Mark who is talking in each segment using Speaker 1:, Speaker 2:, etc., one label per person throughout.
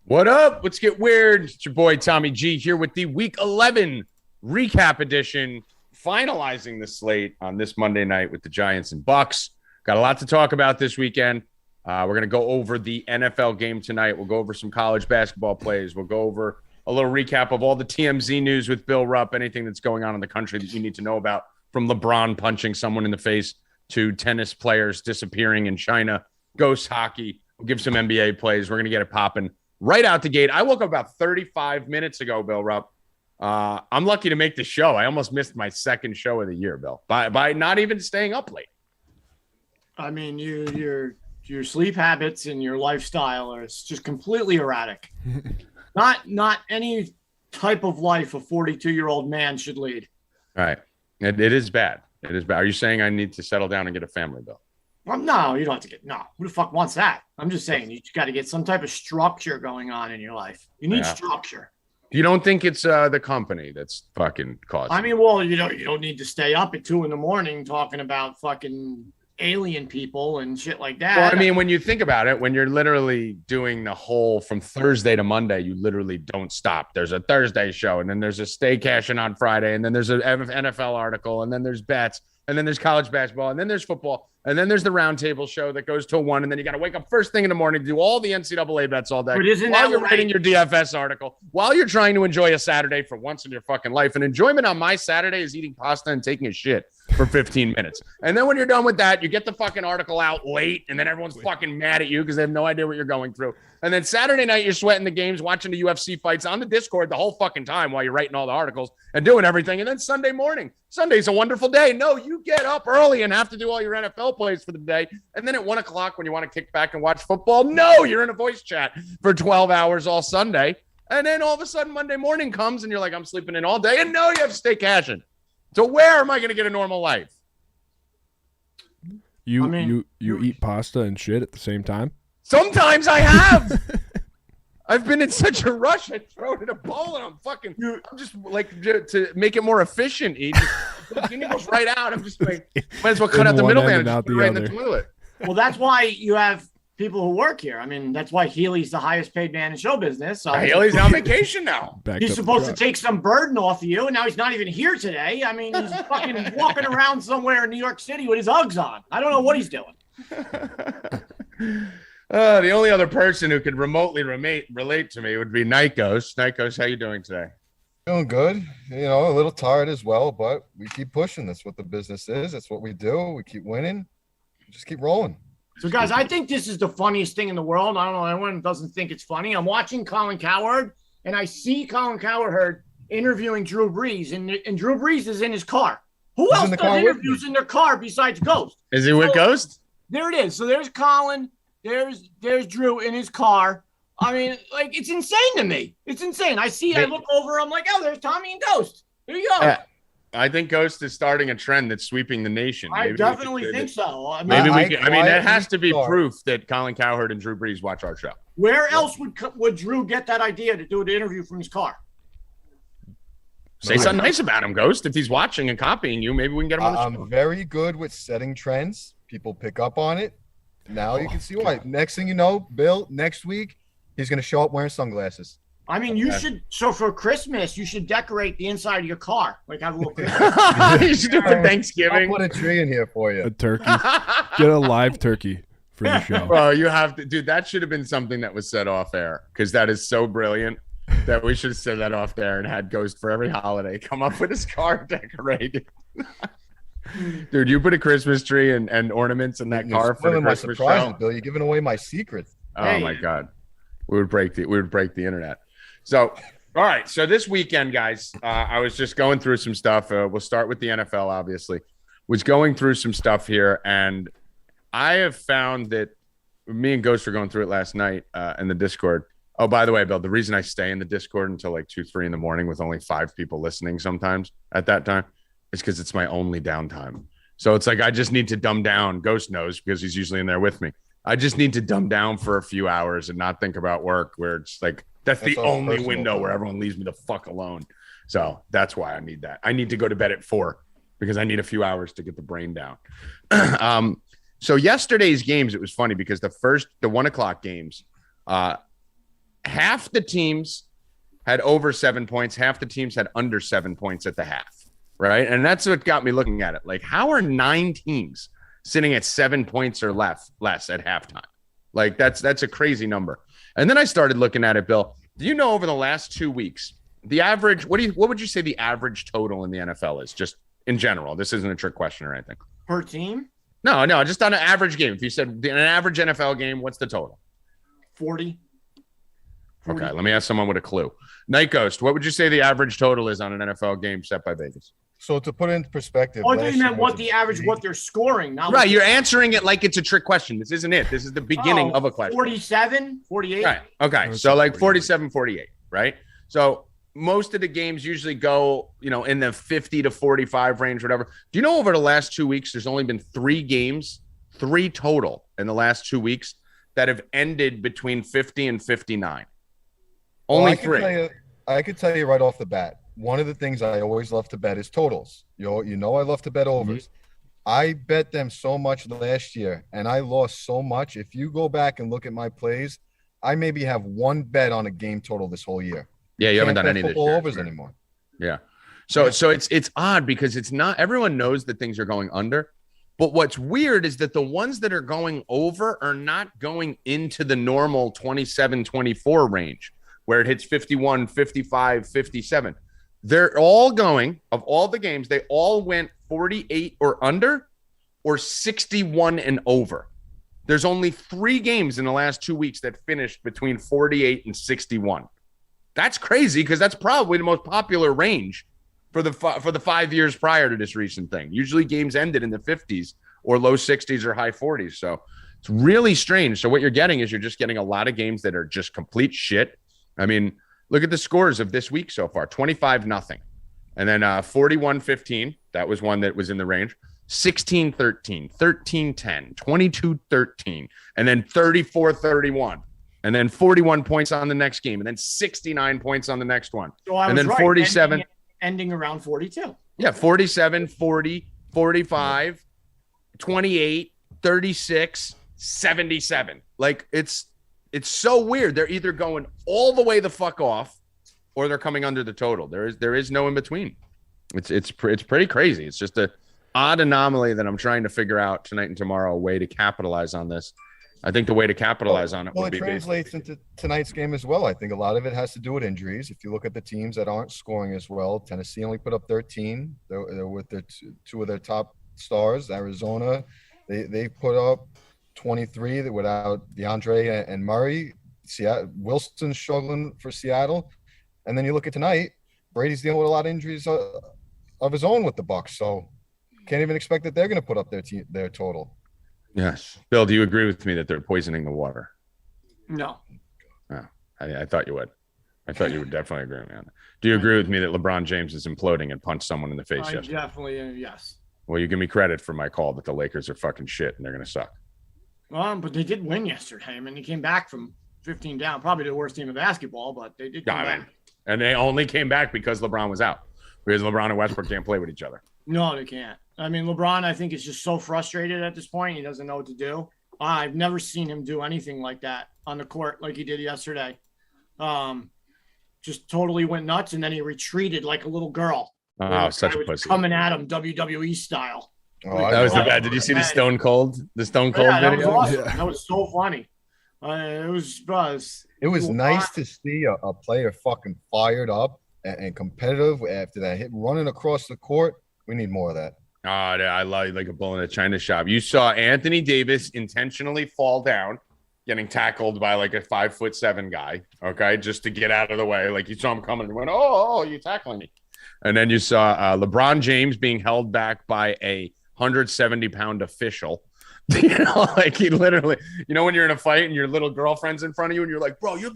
Speaker 1: What up? Let's get weird. It's your boy Tommy G here with the Week 11 recap edition, finalizing the slate on this Monday night with the Giants and Bucs. Got a lot to talk about this weekend. We're going to go over the NFL game tonight. We'll go over some college basketball plays. We'll go over a little recap of all the TMZ news with Bill Rupp, anything that's going on in the country that you need to know about, from LeBron punching someone in the face to tennis players disappearing in China, ghost hockey. We'll give some NBA plays. We're going to get it popping right out the gate. I woke up about 35 minutes ago, Bill Rupp. I'm lucky to make the show. I almost missed my second show of the year, Bill, by not even staying up late.
Speaker 2: I mean, your sleep habits and your lifestyle are just completely erratic. Not any type of life a 42-year-old man should lead.
Speaker 1: All right. It is bad. It is bad. Are you saying I need to settle down and get a family, Bill?
Speaker 2: Well, no, you don't have to get – no. Who the fuck wants that? I'm just saying you got to get some type of structure going on in your life. You need structure.
Speaker 1: You don't think it's the company that's fucking causing
Speaker 2: I mean, well, you don't need to stay up at 2 a.m. talking about fucking alien people and shit like that.
Speaker 1: Well, I mean, when you think about it, when you're literally doing the whole from Thursday to Monday, you literally don't stop. There's a Thursday show, and then there's a Stay Cashin on Friday, and then there's an NFL article, and then there's bets, and then there's college basketball, and then there's football, and then there's the roundtable show that goes till 1, and then you got to wake up first thing in the morning to do all the NCAA bets all day while you're writing your DFS article, while you're trying to enjoy a Saturday for once in your fucking life. And enjoyment on my Saturday is eating pasta and taking a shit for 15 minutes. And then when you're done with that, you get the fucking article out late, and then everyone's fucking mad at you because they have no idea what you're going through. And then Saturday night, you're sweating the games, watching the UFC fights on the Discord the whole fucking time while you're writing all the articles and doing everything. And then Sunday morning, Sunday's a wonderful day. No, you get up early and have to do all your NFL plays for the day. And then at 1 o'clock, when you want to kick back and watch football, no, you're in a voice chat for 12 hours all Sunday. And then all of a sudden, Monday morning comes and you're like, I'm sleeping in all day. And no, you have to stay cashing. So where am I going to get a normal life?
Speaker 3: You eat pasta and shit at the same time?
Speaker 1: Sometimes I have. I've been in such a rush. I throw it in a bowl and I'm just like to make it more efficient. It goes right out. I'm just like, might as well cut out the middleman and just put it right in the toilet.
Speaker 2: Well, that's why you have people who work here. I mean, that's why Healy's the highest paid man in show business. So
Speaker 1: Healy's on vacation now.
Speaker 2: He's supposed to take some burden off of you, and now he's not even here today. I mean, he's fucking walking around somewhere in New York City with his Uggs on. I don't know what he's doing.
Speaker 1: The only other person who could remotely relate to me would be Nikos. Nikos, how you doing today?
Speaker 4: Doing good. A little tired as well, but we keep pushing. That's what the business is. That's what we do. We keep winning. We just keep rolling.
Speaker 2: So, guys, I think this is the funniest thing in the world. I don't know. Everyone doesn't think it's funny. I'm watching Colin Cowherd, and I see Colin Cowherd interviewing Drew Brees, and Drew Brees is in his car. Who else does interviews in their car besides Ghost?
Speaker 1: Is he with Ghost?
Speaker 2: There it is. So there's Colin. There's Drew in his car. I mean, like, it's insane to me. It's insane. I look over. I'm like, oh, there's Tommy and Ghost. There you go.
Speaker 1: I think Ghost is starting a trend that's sweeping the nation.
Speaker 2: I definitely think so.
Speaker 1: Maybe we can. I mean, that has to be proof that Colin Cowherd and Drew Brees watch our show.
Speaker 2: Where else would Drew get that idea to do the interview from his car?
Speaker 1: Say something nice about him, Ghost. If he's watching and copying you, maybe we can get him on the show.
Speaker 4: I'm very good with setting trends. People pick up on it. Now you can see why. Next thing you know, Bill, next week, he's going to show up wearing sunglasses.
Speaker 2: I mean, you should. So for Christmas, you should decorate the inside of your car, like have a little Christmas.
Speaker 1: You should do for Thanksgiving.
Speaker 4: I'll put a tree in here for you.
Speaker 3: A turkey. Get a live turkey for the show.
Speaker 1: Well, you have to, dude. That should have been something that was said off air because that is so brilliant that we should have said that off there and had Ghost for every holiday come up with his car decorated. Dude, you put a Christmas tree and ornaments in that car for the Christmas show.
Speaker 4: Bill, you're giving away my secrets.
Speaker 1: Oh my God, we would break the internet. So, all right. So this weekend, guys, I was just going through some stuff. We'll start with the NFL, obviously. Was going through some stuff here, and I have found that me and Ghost were going through it last night in the Discord. Oh, by the way, Bill, the reason I stay in the Discord until like 2, 3 in the morning with only 5 people listening sometimes at that time is because it's my only downtime. So it's like I just need to dumb down. Ghost knows because he's usually in there with me. I just need to dumb down for a few hours and not think about work where it's like that's the only window where everyone leaves me the fuck alone. So that's why I need that. I need to go to bed at 4 because I need a few hours to get the brain down. So yesterday's games, it was funny because the 1 o'clock games, half the teams had over 7 points, half the teams had under 7 points at the half, right? And that's what got me looking at it. Like, how are 9 teams sitting at 7 points or less at halftime? Like, that's a crazy number. And then I started looking at it, Bill. Do you know over the last 2 weeks, the average, what would you say the average total in the NFL is, just in general? This isn't a trick question or anything.
Speaker 2: Per team?
Speaker 1: No, just on an average game. If you said an average NFL game, what's the total?
Speaker 2: 40.
Speaker 1: Okay, let me ask someone with a clue. Night Ghost, what would you say the average total is on an NFL game set by Vegas?
Speaker 4: So to put it into perspective,
Speaker 2: I thought you meant what the average, what they're scoring. Not
Speaker 1: right, you're answering it like it's a trick question. This isn't it. This is the beginning of a question.
Speaker 2: 47, 48.
Speaker 1: Right. Okay, so like 47, 48, right? So most of the games usually go, in the 50 to 45 range, whatever. Do you know over the last 2 weeks, there's only been 3 games, 3 total in the last 2 weeks that have ended between 50 and 59? Only 3.
Speaker 4: I could tell you right off the bat, one of the things I always love to bet is totals. I love to bet overs. Mm-hmm. I bet them so much last year, and I lost so much. If you go back and look at my plays, I maybe have 1 bet on a game total this whole year.
Speaker 1: Yeah, you haven't done any
Speaker 4: football overs anymore.
Speaker 1: Yeah. So it's odd because it's not, everyone knows that things are going under, but what's weird is that the ones that are going over are not going into the normal 27, 24 range where it hits 51, 55, 57. They're all going, of all the games, they all went 48 or under or 61 and over. There's only 3 games in the last 2 weeks that finished between 48 and 61. That's crazy because that's probably the most popular range for the 5 years prior to this recent thing. Usually games ended in the 50s or low 60s or high 40s. So it's really strange. So what you're getting is you're just getting a lot of games that are just complete shit. I mean, look at the scores of this week so far, 25-0. And then 41-15. That was one that was in the range. 16-13, 13-10, 22-13, and then 34-31. And then 41 points on the next game, and then 69 points on the next one.
Speaker 2: So I
Speaker 1: and
Speaker 2: was
Speaker 1: then
Speaker 2: right,
Speaker 1: 47.
Speaker 2: Ending around 42.
Speaker 1: Yeah, 47, 40, 45, 28, 36, 77. Like, it's so weird. They're either going all the way the fuck off or they're coming under the total. There is no in between. It's pretty crazy. It's just a odd anomaly that I'm trying to figure out tonight and tomorrow, a way to capitalize on this. I think the way to capitalize on it would be
Speaker 4: translates into tonight's game as well. I think a lot of it has to do with injuries. If you look at the teams that aren't scoring as well, Tennessee only put up 13. They're with their 2 of their top stars. Arizona, they put up 23 without DeAndre and Murray. Wilson's struggling for Seattle. And then you look at tonight, Brady's dealing with a lot of injuries of his own with the Bucs. So can't even expect that they're going to put up their total.
Speaker 1: Yes. Bill, do you agree with me that they're poisoning the water?
Speaker 2: No.
Speaker 1: Oh, I thought you would. I thought you would definitely agree with me on that. Do you agree with me that LeBron James is imploding and punched someone in the face yesterday?
Speaker 2: Definitely, yes.
Speaker 1: Well, you give me credit for my call that the Lakers are fucking shit and they're going to suck.
Speaker 2: But they did win yesterday. I mean, they came back from 15 down. Probably the worst team in basketball, but they did come back.
Speaker 1: And they only came back because LeBron was out. Because LeBron and Westbrook can't play with each other.
Speaker 2: No, they can't. I mean, LeBron, I think, is just so frustrated at this point. He doesn't know what to do. I've never seen him do anything like that on the court like he did yesterday. Just totally went nuts, and then he retreated like a little girl.
Speaker 1: Oh, such a pussy.
Speaker 2: Coming at him WWE style.
Speaker 1: Oh, that was the bad. Did you see the Stone Cold video?
Speaker 2: That was awesome. That was so funny. It was
Speaker 4: nice to see a player fucking fired up and competitive after that hit, running across the court. We need more of that.
Speaker 1: Oh, I love like a bull in a china shop. You saw Anthony Davis intentionally fall down, getting tackled by like a 5'7" guy. Okay, just to get out of the way. Like you saw him coming and went, "Oh, you're tackling me." And then you saw LeBron James being held back by a 170-pound official. Like he literally, when you're in a fight and your little girlfriend's in front of you and you're like, bro, you're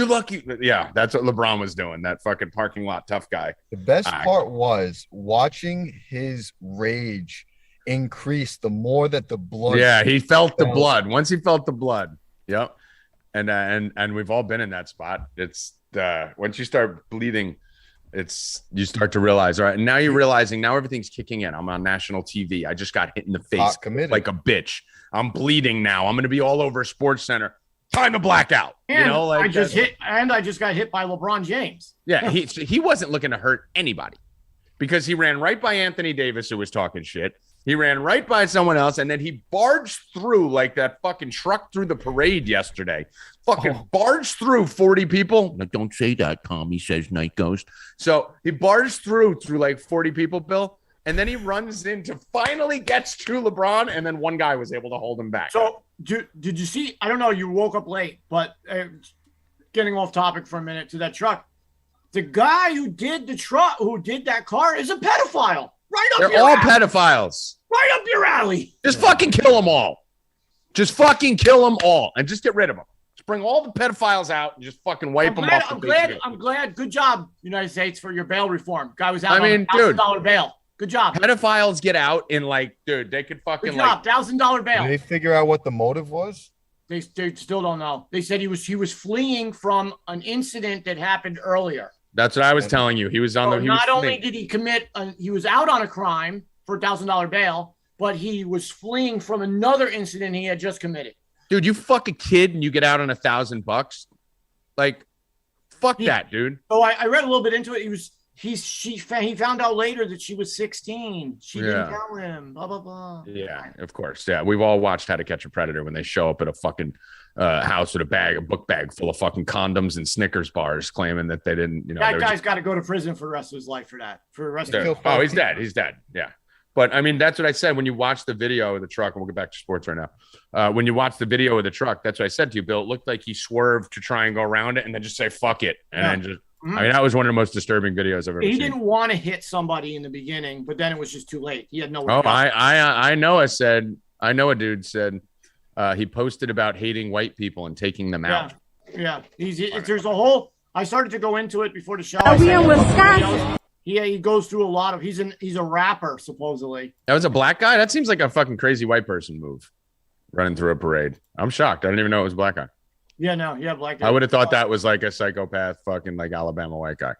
Speaker 1: lucky. Yeah, that's what LeBron was doing. That fucking parking lot tough guy.
Speaker 4: The best part was watching his rage increase the more that the blood.
Speaker 1: Yeah, he felt the blood. Once he felt the blood. Yep. And we've all been in that spot. It's once you start bleeding, you start to realize, all right, and now you're realizing now everything's kicking in. I'm on national TV. I just got hit in the face like a bitch. I'm bleeding now. I'm going to be all over Sports Center. time to black out.
Speaker 2: And
Speaker 1: you know, like
Speaker 2: I just got hit by LeBron James.
Speaker 1: Yeah, he wasn't looking to hurt anybody because he ran right by Anthony Davis, who was talking shit. He ran right by someone else, and then he barged through like that fucking truck through the parade yesterday. Barged through 40 people. Like, don't say that, Tommy, says Night Ghost. So he barged through like 40 people, Bill, and then he runs into, finally gets to LeBron, and then one guy was able to hold him back.
Speaker 2: So did you see? I don't know. You woke up late, but getting off topic for a minute to that truck. The guy who did that car is a pedophile. Right up
Speaker 1: They're all pedophiles.
Speaker 2: Right up your alley.
Speaker 1: Just fucking kill them all. Just fucking kill them all and just get rid of them. Just bring all the pedophiles out and just fucking wipe them off.
Speaker 2: I'm glad. Good job, United States, for your bail reform. Guy was out on $1,000 bail. Good job.
Speaker 1: Pedophiles get out in like, dude, they could fucking
Speaker 2: Good job. $1,000 bail.
Speaker 4: Did they figure out what the motive was?
Speaker 2: They still don't know. They said he was fleeing from an incident that happened earlier.
Speaker 1: That's what I was telling you. He was on the.
Speaker 2: Not only did he commit, he was out on a crime for $1,000 bail, but he was fleeing from another incident he had just committed.
Speaker 1: Dude, you fuck a kid and you get out on $1,000. Like, fuck that, dude.
Speaker 2: So I read a little bit into it. He found out later that she was 16. She didn't tell him. Blah blah blah.
Speaker 1: Yeah, of course. Yeah, we've all watched How to Catch a Predator when they show up at a fucking house with a book bag full of fucking condoms and Snickers bars, claiming that they didn't. You know,
Speaker 2: that guy's got to go to prison for the rest of his life for that. For the rest of his life.
Speaker 1: Oh, he's dead. He's dead. Yeah. But I mean, that's what I said when you watch the video of the truck, and we'll get back to sports right now. When you watch the video of the truck, that's what I said to you, Bill. It looked like he swerved to try and go around it and then just say, fuck it. And then just, I mean, that was one of the most disturbing videos I've ever seen.
Speaker 2: He didn't want to hit somebody in the beginning, but then it was just too late. He had nowhere
Speaker 1: to
Speaker 2: go.
Speaker 1: I know a dude said he posted about hating white people and taking them out.
Speaker 2: Yeah. There's a whole, I started to go into it before the show. He goes through a lot of, he's a rapper, supposedly.
Speaker 1: That was a black guy? That seems like a fucking crazy white person move, running through a parade. I'm shocked. I didn't even know it was a black guy.
Speaker 2: Black guy.
Speaker 1: I would have thought that was like a psychopath fucking like Alabama white guy.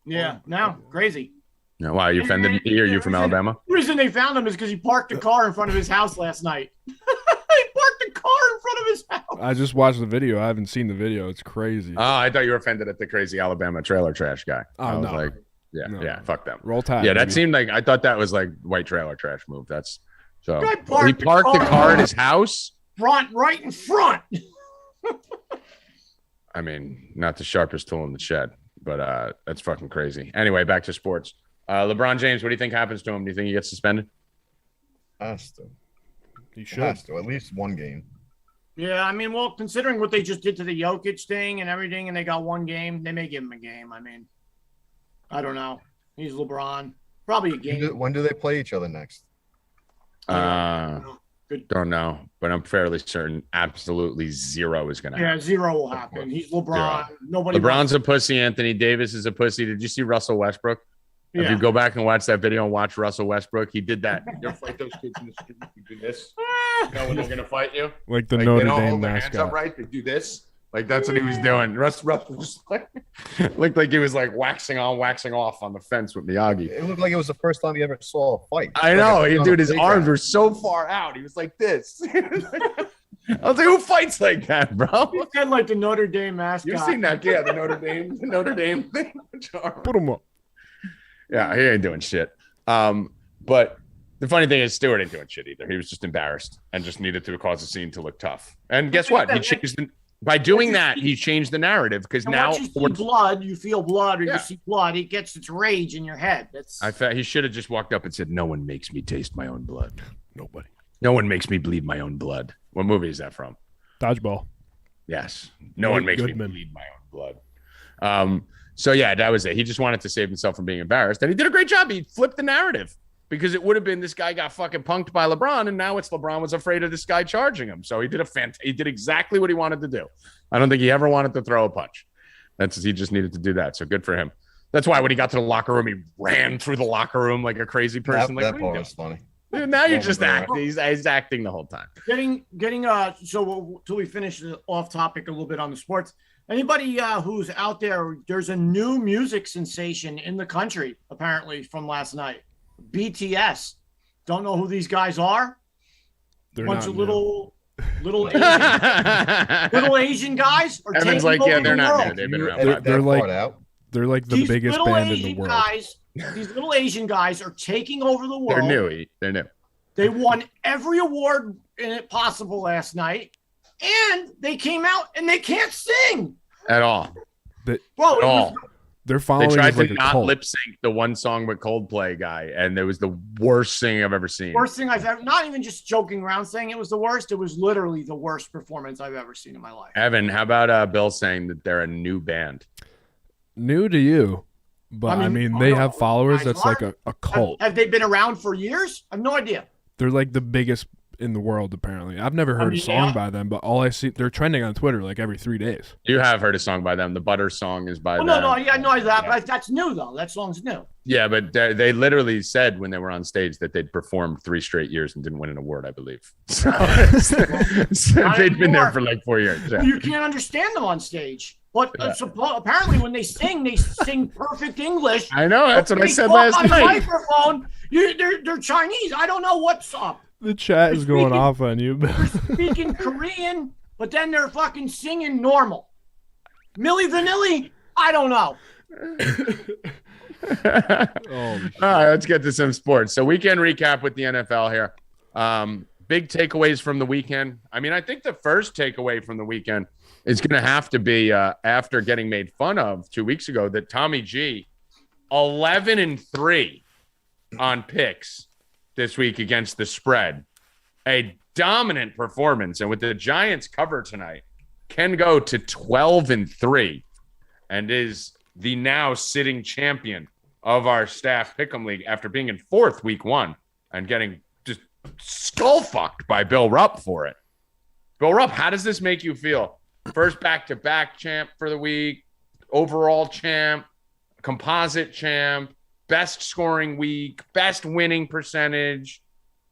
Speaker 2: Yeah, no, crazy.
Speaker 1: No, why, you offended me? Are you from Alabama?
Speaker 2: The reason they found him is because he parked the car in front of his house last night. He parked the car in front of his house.
Speaker 3: I just watched the video. I haven't seen the video. It's crazy.
Speaker 1: Oh, I thought you were offended at the crazy Alabama trailer trash guy.
Speaker 3: I was
Speaker 1: like, yeah, fuck them.
Speaker 3: Roll Tide.
Speaker 1: Yeah, that seemed like, I thought that was like white trailer trash move. That's so. He parked the car in his house?
Speaker 2: Right in front.
Speaker 1: I mean, not the sharpest tool in the shed, but that's fucking crazy. Anyway, back to sports. LeBron James, what do you think happens to him? Do you think he gets suspended?
Speaker 4: Has to.
Speaker 3: He should.
Speaker 4: Has to. At least one game.
Speaker 2: Yeah, I mean, well, considering what they just did to the Jokic thing and everything, and they got one game, they may give him a game. I mean, I don't know. He's LeBron. Probably a game.
Speaker 4: When do they play each other next?
Speaker 1: Don't know, but I'm fairly certain absolutely zero is going to happen.
Speaker 2: Yeah, zero will happen. He's LeBron.
Speaker 1: Zero. LeBron's a pussy. Anthony Davis is a pussy. Did you see Russell Westbrook? Yeah. If you go back and watch that video and watch Russell Westbrook, he did that. You ever fight those kids in the street? You do this. You know when they're going to fight you?
Speaker 3: Like the Notre Dame
Speaker 1: hold their hands up right. They do this. Like, that's what he was doing. Russ just like, looked like he was like waxing on, waxing off on the fence with Miyagi.
Speaker 4: It looked like it was the first time he ever saw a fight.
Speaker 1: I know. Dude, his arms were so far out. He was like this. I was like, who fights like that, bro?
Speaker 2: He had like the Notre Dame mascot.
Speaker 1: You've seen that? Yeah, the Notre Dame thing.
Speaker 3: Put him up.
Speaker 1: Yeah, he ain't doing shit. But the funny thing is, Stewart ain't doing shit either. He was just embarrassed and just needed to cause a scene to look tough. And guess what? He changed by doing that, he changed the narrative because now
Speaker 2: you see blood, you feel blood, or you see blood, it gets its rage in your head.
Speaker 1: He should have just walked up and said, "No one makes me taste my own blood.
Speaker 3: Nobody.
Speaker 1: No one makes me bleed my own blood." What movie is that from?
Speaker 3: Dodgeball.
Speaker 1: Yes. No one makes me bleed my own blood. So yeah, that was it. He just wanted to save himself from being embarrassed, and he did a great job. He flipped the narrative. Because it would have been this guy got fucking punked by LeBron, and now it's LeBron was afraid of this guy charging him. So he did exactly what he wanted to do. I don't think he ever wanted to throw a punch. He just needed to do that. So good for him. That's why when he got to the locker room, he ran through the locker room like a crazy person.
Speaker 4: That part was funny.
Speaker 1: Dude, now you're just acting. He's acting the whole time.
Speaker 2: So till we finish off topic a little bit on the sports. Anybody who's out there, there's a new music sensation in the country apparently from last night. BTS. Don't know who these guys are.
Speaker 3: They're
Speaker 2: bunch
Speaker 3: not
Speaker 2: of little little Asian guys are
Speaker 1: Evan's
Speaker 2: taking
Speaker 1: like,
Speaker 2: over
Speaker 1: yeah,
Speaker 2: the
Speaker 1: they're not
Speaker 2: world.
Speaker 1: new. They've been around.
Speaker 3: They're-
Speaker 4: Edit
Speaker 3: they're
Speaker 4: that
Speaker 3: like-
Speaker 4: part out.
Speaker 3: They're like the
Speaker 2: These
Speaker 3: biggest
Speaker 2: little
Speaker 3: band in the
Speaker 2: Asian
Speaker 3: world.
Speaker 2: guys, these little Asian guys are taking over the
Speaker 1: They're
Speaker 2: world.
Speaker 1: new. They're new.
Speaker 2: They won every award in it possible last night, and they came out and they can't sing.
Speaker 1: At all.
Speaker 2: Bro,
Speaker 1: At
Speaker 2: it was
Speaker 1: all.
Speaker 3: Their
Speaker 1: They
Speaker 3: following
Speaker 1: tried
Speaker 3: is like
Speaker 1: to
Speaker 3: a
Speaker 1: not
Speaker 3: cult.
Speaker 1: lip sync the one song with Coldplay guy, and it was the worst thing I've ever seen.
Speaker 2: worst thing I've ever, not even just joking around saying it was the worst. It was literally the worst performance I've ever seen in my life.
Speaker 1: Evan, how about Bill saying that they're a new band?
Speaker 3: New to you, but I mean, they have followers
Speaker 2: guys
Speaker 3: that's like a cult.
Speaker 2: Have they been around for years? I have no idea.
Speaker 3: They're like the biggest in the world, apparently. I've never heard a song by them, but all I see, they're trending on Twitter like every 3 days.
Speaker 1: You have heard a song by them. The Butter song is by
Speaker 2: Oh,
Speaker 1: them.
Speaker 2: no, yeah, I know that, but that's new though. That song's new.
Speaker 1: Yeah, but they literally said when they were on stage that they'd performed 3 straight years and didn't win an award, I believe. So, they'd been there for like 4 years. Yeah.
Speaker 2: You can't understand them on stage. But apparently, when they sing perfect English.
Speaker 1: I know. That's what I said
Speaker 2: talk
Speaker 1: last
Speaker 2: on the
Speaker 1: night.
Speaker 2: microphone. They're Chinese. I don't know what's up.
Speaker 3: The chat is going off on you.
Speaker 2: They're speaking Korean, but then they're fucking singing normal. Milli Vanilli, I don't know.
Speaker 3: Oh,
Speaker 1: All right, let's get to some sports. So weekend recap with the NFL here. Big takeaways from the weekend. I mean, I think the first takeaway from the weekend is going to have to be after getting made fun of 2 weeks ago that Tommy G, 11-3 on picks this week against the spread. A dominant performance. And with the Giants cover tonight, can go to 12-3 and is the now sitting champion of our staff pick'em league after being in 4th week 1 and getting just skull fucked by Bill Rupp for it. Bill Rupp, how does this make you feel? First back-to-back champ for the week, overall champ, composite champ, best scoring week, best winning percentage.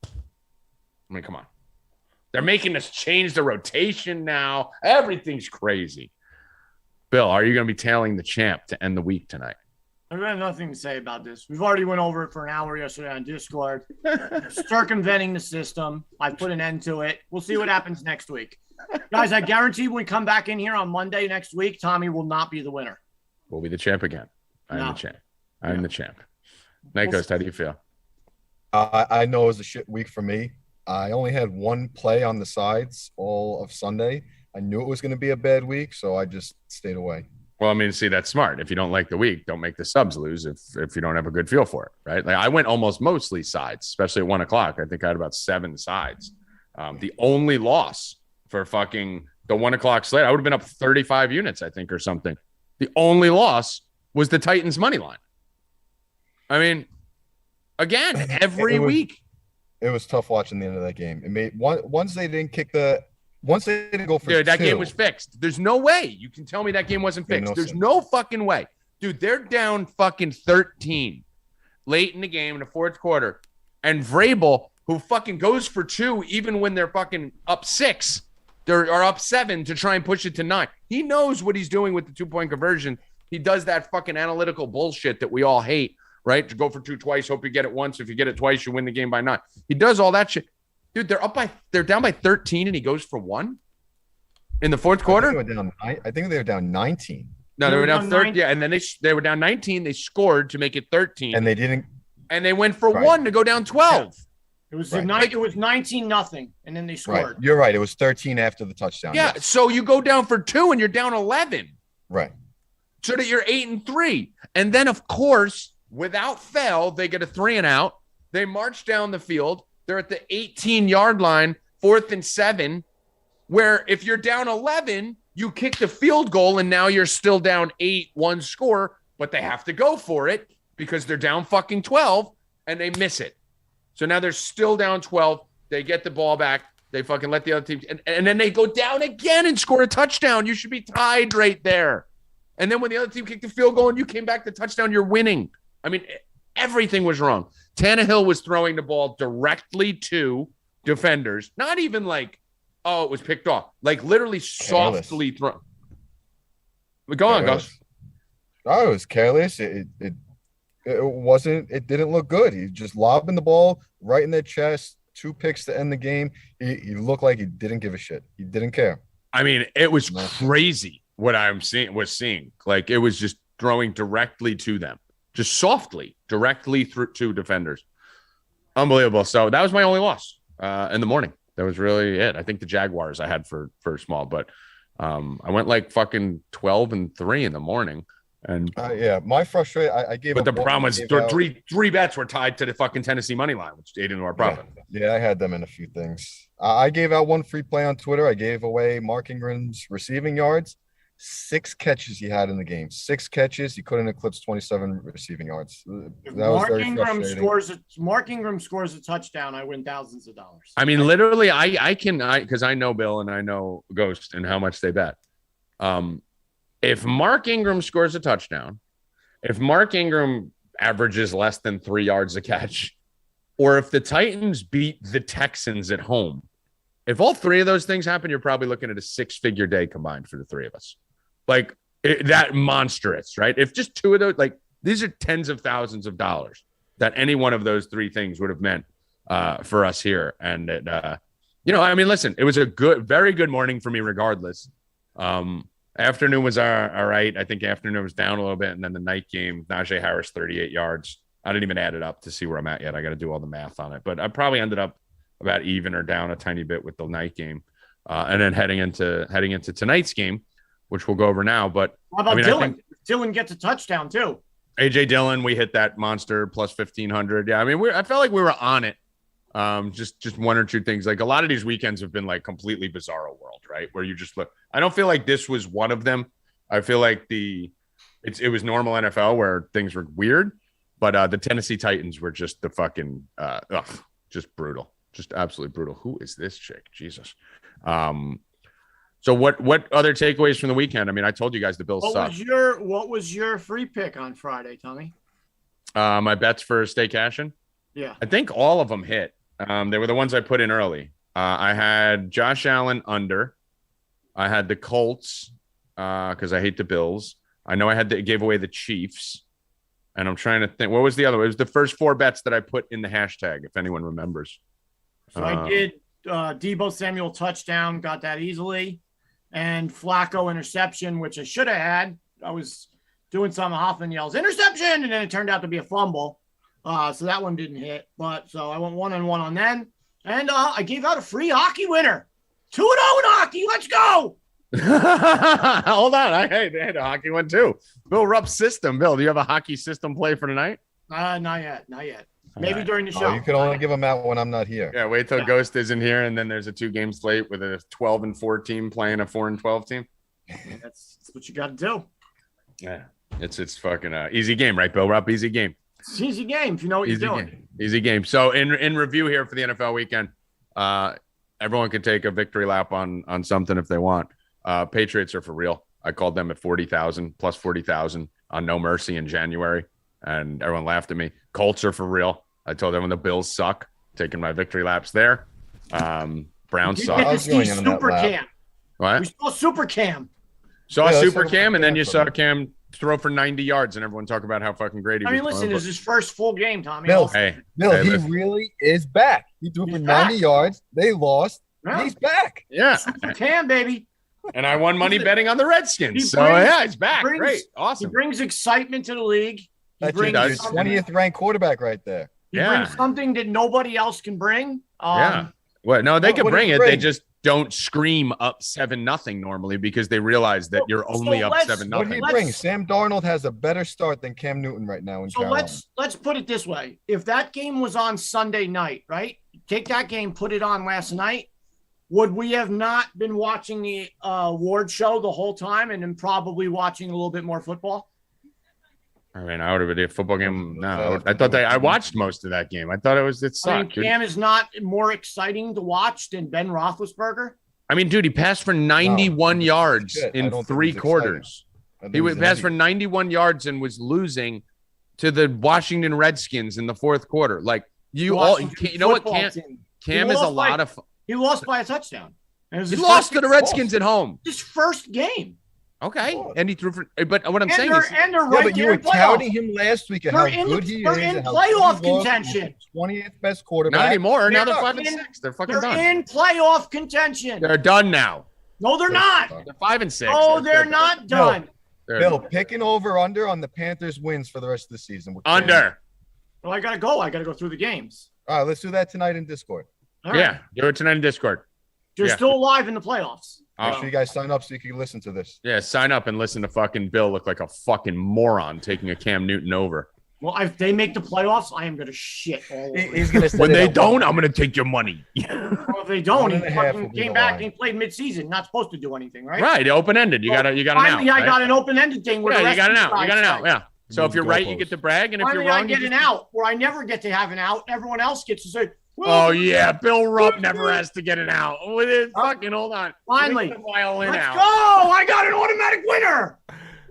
Speaker 1: I mean, come on. They're making us change the rotation now. Everything's crazy. Bill, are you going to be tailing the champ to end the week tonight?
Speaker 2: I have nothing to say about this. We've already went over it for an hour yesterday on Discord. Circumventing the system. I put an end to it. We'll see what happens next week. Guys, I guarantee when we come back in here on Monday next week, Tommy will not be the winner.
Speaker 1: We'll be the champ again. I'm the champ. I'm the champ. Night Ghost, how do you feel?
Speaker 4: I know it was a shit week for me. I only had one play on the sides all of Sunday. I knew it was going to be a bad week, so I just stayed away.
Speaker 1: Well, I mean, see, that's smart. If you don't like the week, don't make the subs lose if you don't have a good feel for it, right? Like I went mostly sides, especially at 1 o'clock. I think I had about 7 sides. The only loss for fucking the 1 o'clock slate, I would have been up 35 units, I think, or something. The only loss was the Titans money line. I mean, again, every week.
Speaker 4: It was tough watching the end of that game. It made once they didn't go for
Speaker 1: Dude, that
Speaker 4: 2.
Speaker 1: game was fixed. There's no way you can tell me that game wasn't fixed. There's no fucking way. Dude, they're down fucking 13 late in the game in the 4th quarter. And Vrabel, who fucking goes for 2 even when they're fucking up 6, are up 7 to try and push it to 9. He knows what he's doing with the 2-point conversion. He does that fucking analytical bullshit that we all hate, right? To go for 2 twice, hope you get it once. If you get it twice, you win the game by 9. He does all that shit. Dude, they're down by 13 and he goes for 1 in the 4th quarter.
Speaker 4: I think they were down 19.
Speaker 1: No, they were down 13. Yeah, and then they were down 19. They scored to make it 13.
Speaker 4: And they didn't.
Speaker 1: And they went for 1 to go down 12.
Speaker 2: It was it was 19-0, and then they scored.
Speaker 4: Right. You're right. It was 13 after the touchdown.
Speaker 1: Yeah,
Speaker 4: yes.
Speaker 1: so you go down for 2 and you're down 11.
Speaker 4: Right.
Speaker 1: So that you're 8-3. And then, of course, without fail, they get a 3 and out. They march down the field. They're at the 18-yard line, 4th and 7, where if you're down 11, you kick the field goal, and now you're still down 8, 1 score, but they have to go for it because they're down fucking 12, and they miss it. So now they're still down 12. They get the ball back. They fucking let the other team, and then they go down again and score a touchdown. You should be tied right there. And then when the other team kicked the field goal and you came back to touchdown, you're winning. I mean, everything was wrong. Tannehill was throwing the ball directly to defenders. Not even like, oh, it was picked off. Like literally softly thrown. Go on, Gus.
Speaker 4: Oh, it was careless. It wasn't. It didn't look good. He just lobbing the ball right in their chest 2 picks to end the game. He looked like he didn't give a shit. He didn't care.
Speaker 1: I mean, it was crazy what I'm seeing. Like, it was just throwing directly to them, just softly, directly through to defenders. Unbelievable. So that was my only loss in the morning. That was really it. I think the Jaguars I had for small, but I went like fucking 12-3 in the morning. And
Speaker 4: yeah, my frustration, I gave.
Speaker 1: But the problem was three bets were tied to the fucking Tennessee money line, which ate into our profit.
Speaker 4: Yeah, I had them in a few things. I gave out one free play on Twitter. I gave away Mark Ingram's receiving yards. 6 catches he had in the game. 6 catches. He couldn't eclipse 27 receiving yards.
Speaker 2: Mark Ingram scores a touchdown, I win thousands of dollars.
Speaker 1: I mean, literally, I because I know Bill and I know Ghost and how much they bet. If Mark Ingram scores a touchdown, if Mark Ingram averages less than 3 yards a catch, or if the Titans beat the Texans at home, if all 3 of those things happen, you're probably looking at a 6-figure day combined for the 3 of us. Like, that monstrous, right? If just 2 of those, like, these are tens of thousands of dollars that any one of those 3 things would have meant for us here. And it, I mean, listen, it was a very good morning for me regardless. Afternoon was all right. I think afternoon was down a little bit. And then the night game, Najee Harris, 38 yards. I didn't even add it up to see where I'm at yet. I got to do all the math on it. But I probably ended up about even or down a tiny bit with the night game. And then heading into tonight's game, which we'll go over now. But
Speaker 2: how about Dylan? Dylan gets a touchdown too.
Speaker 1: AJ Dillon, we hit that monster plus 1,500. Yeah, I mean, I felt like we were on it. Just 1 or 2 things. Like, a lot of these weekends have been like completely bizarro world, right? Where you just look. I don't feel like this was one of them. I feel like it was normal NFL where things were weird, but the Tennessee Titans were just the fucking just brutal, just absolutely brutal. Who is this chick? Jesus. So what other takeaways from the weekend? I mean, I told you guys the Bills suck.
Speaker 2: What was your free pick on Friday, Tommy?
Speaker 1: My bets for Stay Cashin?
Speaker 2: Yeah.
Speaker 1: I think all of them hit. They were the ones I put in early. I had Josh Allen under. I had the Colts because I hate the Bills. I know I gave away the Chiefs. And I'm trying to think. What was the other one? It was the first 4 bets that I put in the hashtag, if anyone remembers.
Speaker 2: So I did Deebo Samuel touchdown, got that easily. And Flacco interception, which I should have had. I was doing something. Hoffman yells, interception, and then it turned out to be a fumble. So that one didn't hit. But so I went 1-1 on then. And I gave out a free hockey winner. 2-0 in hockey. Let's go.
Speaker 1: Hold on. They had a hockey one too. Bill Rupp's system. Bill, do you have a hockey system play for tonight?
Speaker 2: Not yet. Maybe during the show.
Speaker 4: You can only give them out when I'm not here.
Speaker 1: Yeah, wait till Ghost isn't here, and then there's a 2-game slate with a 12-4 team playing a 4-12 team.
Speaker 2: That's what you got to do.
Speaker 1: Yeah, it's fucking easy game, right, Bill Rupp? Easy game.
Speaker 2: It's an easy game if you know what you're doing.
Speaker 1: Easy game. So in review here for the NFL weekend, everyone can take a victory lap on something if they want. Patriots are for real. I called them at 40,000 plus 40,000 on No Mercy in January, and everyone laughed at me. Colts are for real. I told everyone the Bills suck. Taking my victory laps there. Browns suck.
Speaker 2: Get to see Super Cam.
Speaker 1: What?
Speaker 2: We saw Super Cam.
Speaker 1: Super Cam, and then you saw Cam throw for 90 yards, and everyone talk about how fucking great he was.
Speaker 2: I mean, listen, it's his first full game, Tommy.
Speaker 4: Bill, he really is back. He threw for 90 yards. They lost. Yeah. He's back.
Speaker 1: Yeah.
Speaker 2: Super Cam, baby.
Speaker 1: And I won money betting on the Redskins. He's back. Great. Awesome.
Speaker 2: He brings excitement to the league.
Speaker 4: That's your 20th ranked quarterback right there.
Speaker 2: He brings something that nobody else can bring.
Speaker 1: Well, no, they can bring it. They just don't scream up 7-0 normally because they realize that you're only up 7-0.
Speaker 4: What do you bring? Sam Darnold has a better start than Cam Newton right now in Carolina.
Speaker 2: Let's put it this way. If that game was on Sunday night, right? Take that game, put it on last night. Would we have not been watching the award show the whole time and then probably watching a little bit more football?
Speaker 1: I mean, I would have been a football game. No, I thought I watched most of that game. I thought it sucked.
Speaker 2: I mean, Cam is not more exciting to watch than Ben Roethlisberger.
Speaker 1: I mean, dude, he passed for 91 yards in 3 quarters. He would pass for 91 yards and was losing to the Washington Redskins in the 4th quarter. Like you know what? Cam is a lot of.
Speaker 2: He lost by a touchdown.
Speaker 1: He lost to the Redskins at home.
Speaker 2: His first game.
Speaker 1: Okay, and he threw for. But what I'm saying
Speaker 2: they're,
Speaker 1: is,
Speaker 2: and they're
Speaker 4: Yeah,
Speaker 2: right
Speaker 4: but you
Speaker 2: there
Speaker 4: were
Speaker 2: in playoffs.
Speaker 4: touting him last week and how
Speaker 2: They're
Speaker 4: good he is.
Speaker 2: they're in
Speaker 4: and how
Speaker 2: playoff
Speaker 4: good he was.
Speaker 2: contention.
Speaker 4: 20th best quarterback.
Speaker 1: not anymore. Now
Speaker 2: They're
Speaker 1: they're
Speaker 2: in-
Speaker 1: 5-6. They're fucking
Speaker 2: They're
Speaker 1: done.
Speaker 2: in playoff contention.
Speaker 1: They're done now.
Speaker 2: No, they're not.
Speaker 1: They're 5-6.
Speaker 2: Oh, they're not done.
Speaker 4: Bill, picking under on the Panthers wins for the rest of the season.
Speaker 1: Under.
Speaker 2: Well, I gotta go. I gotta go through the games.
Speaker 4: All right, let's do that tonight in Discord.
Speaker 2: All right.
Speaker 1: Yeah, do it tonight in Discord.
Speaker 2: They're
Speaker 1: Yeah.
Speaker 2: still alive in the playoffs.
Speaker 4: Make sure you guys sign up so you can listen to this.
Speaker 1: Yeah, sign up and listen to fucking Bill look like a fucking moron taking a Cam Newton over.
Speaker 2: Well, if they make the playoffs, I am gonna shit all over.
Speaker 4: He's gonna
Speaker 1: When they don't, I'm gonna take your money.
Speaker 2: Well, if they don't, he
Speaker 4: 1.5
Speaker 2: fucking
Speaker 4: will be
Speaker 2: came
Speaker 4: the
Speaker 2: back
Speaker 4: line.
Speaker 2: and played midseason. Not supposed to do anything, right?
Speaker 1: Right, open ended. You got an out.
Speaker 2: Finally, I
Speaker 1: right?
Speaker 2: got an open-ended thing. Where
Speaker 1: Yeah,
Speaker 2: the
Speaker 1: you got an
Speaker 2: rest
Speaker 1: out.
Speaker 2: of
Speaker 1: You got an out. Yeah. So if
Speaker 3: Move
Speaker 1: you're right, you
Speaker 3: goalposts.
Speaker 1: get to brag, and if
Speaker 2: Finally,
Speaker 1: you're wrong,
Speaker 2: I get
Speaker 1: you
Speaker 2: an
Speaker 1: just...
Speaker 2: out where I never get to have an out. Everyone else gets to say,
Speaker 1: Oh yeah, Bill Rupp never has to get an out. With it, fucking hold on.
Speaker 2: Finally.
Speaker 1: Take the violin
Speaker 2: let's
Speaker 1: out.
Speaker 2: go! I got an automatic winner.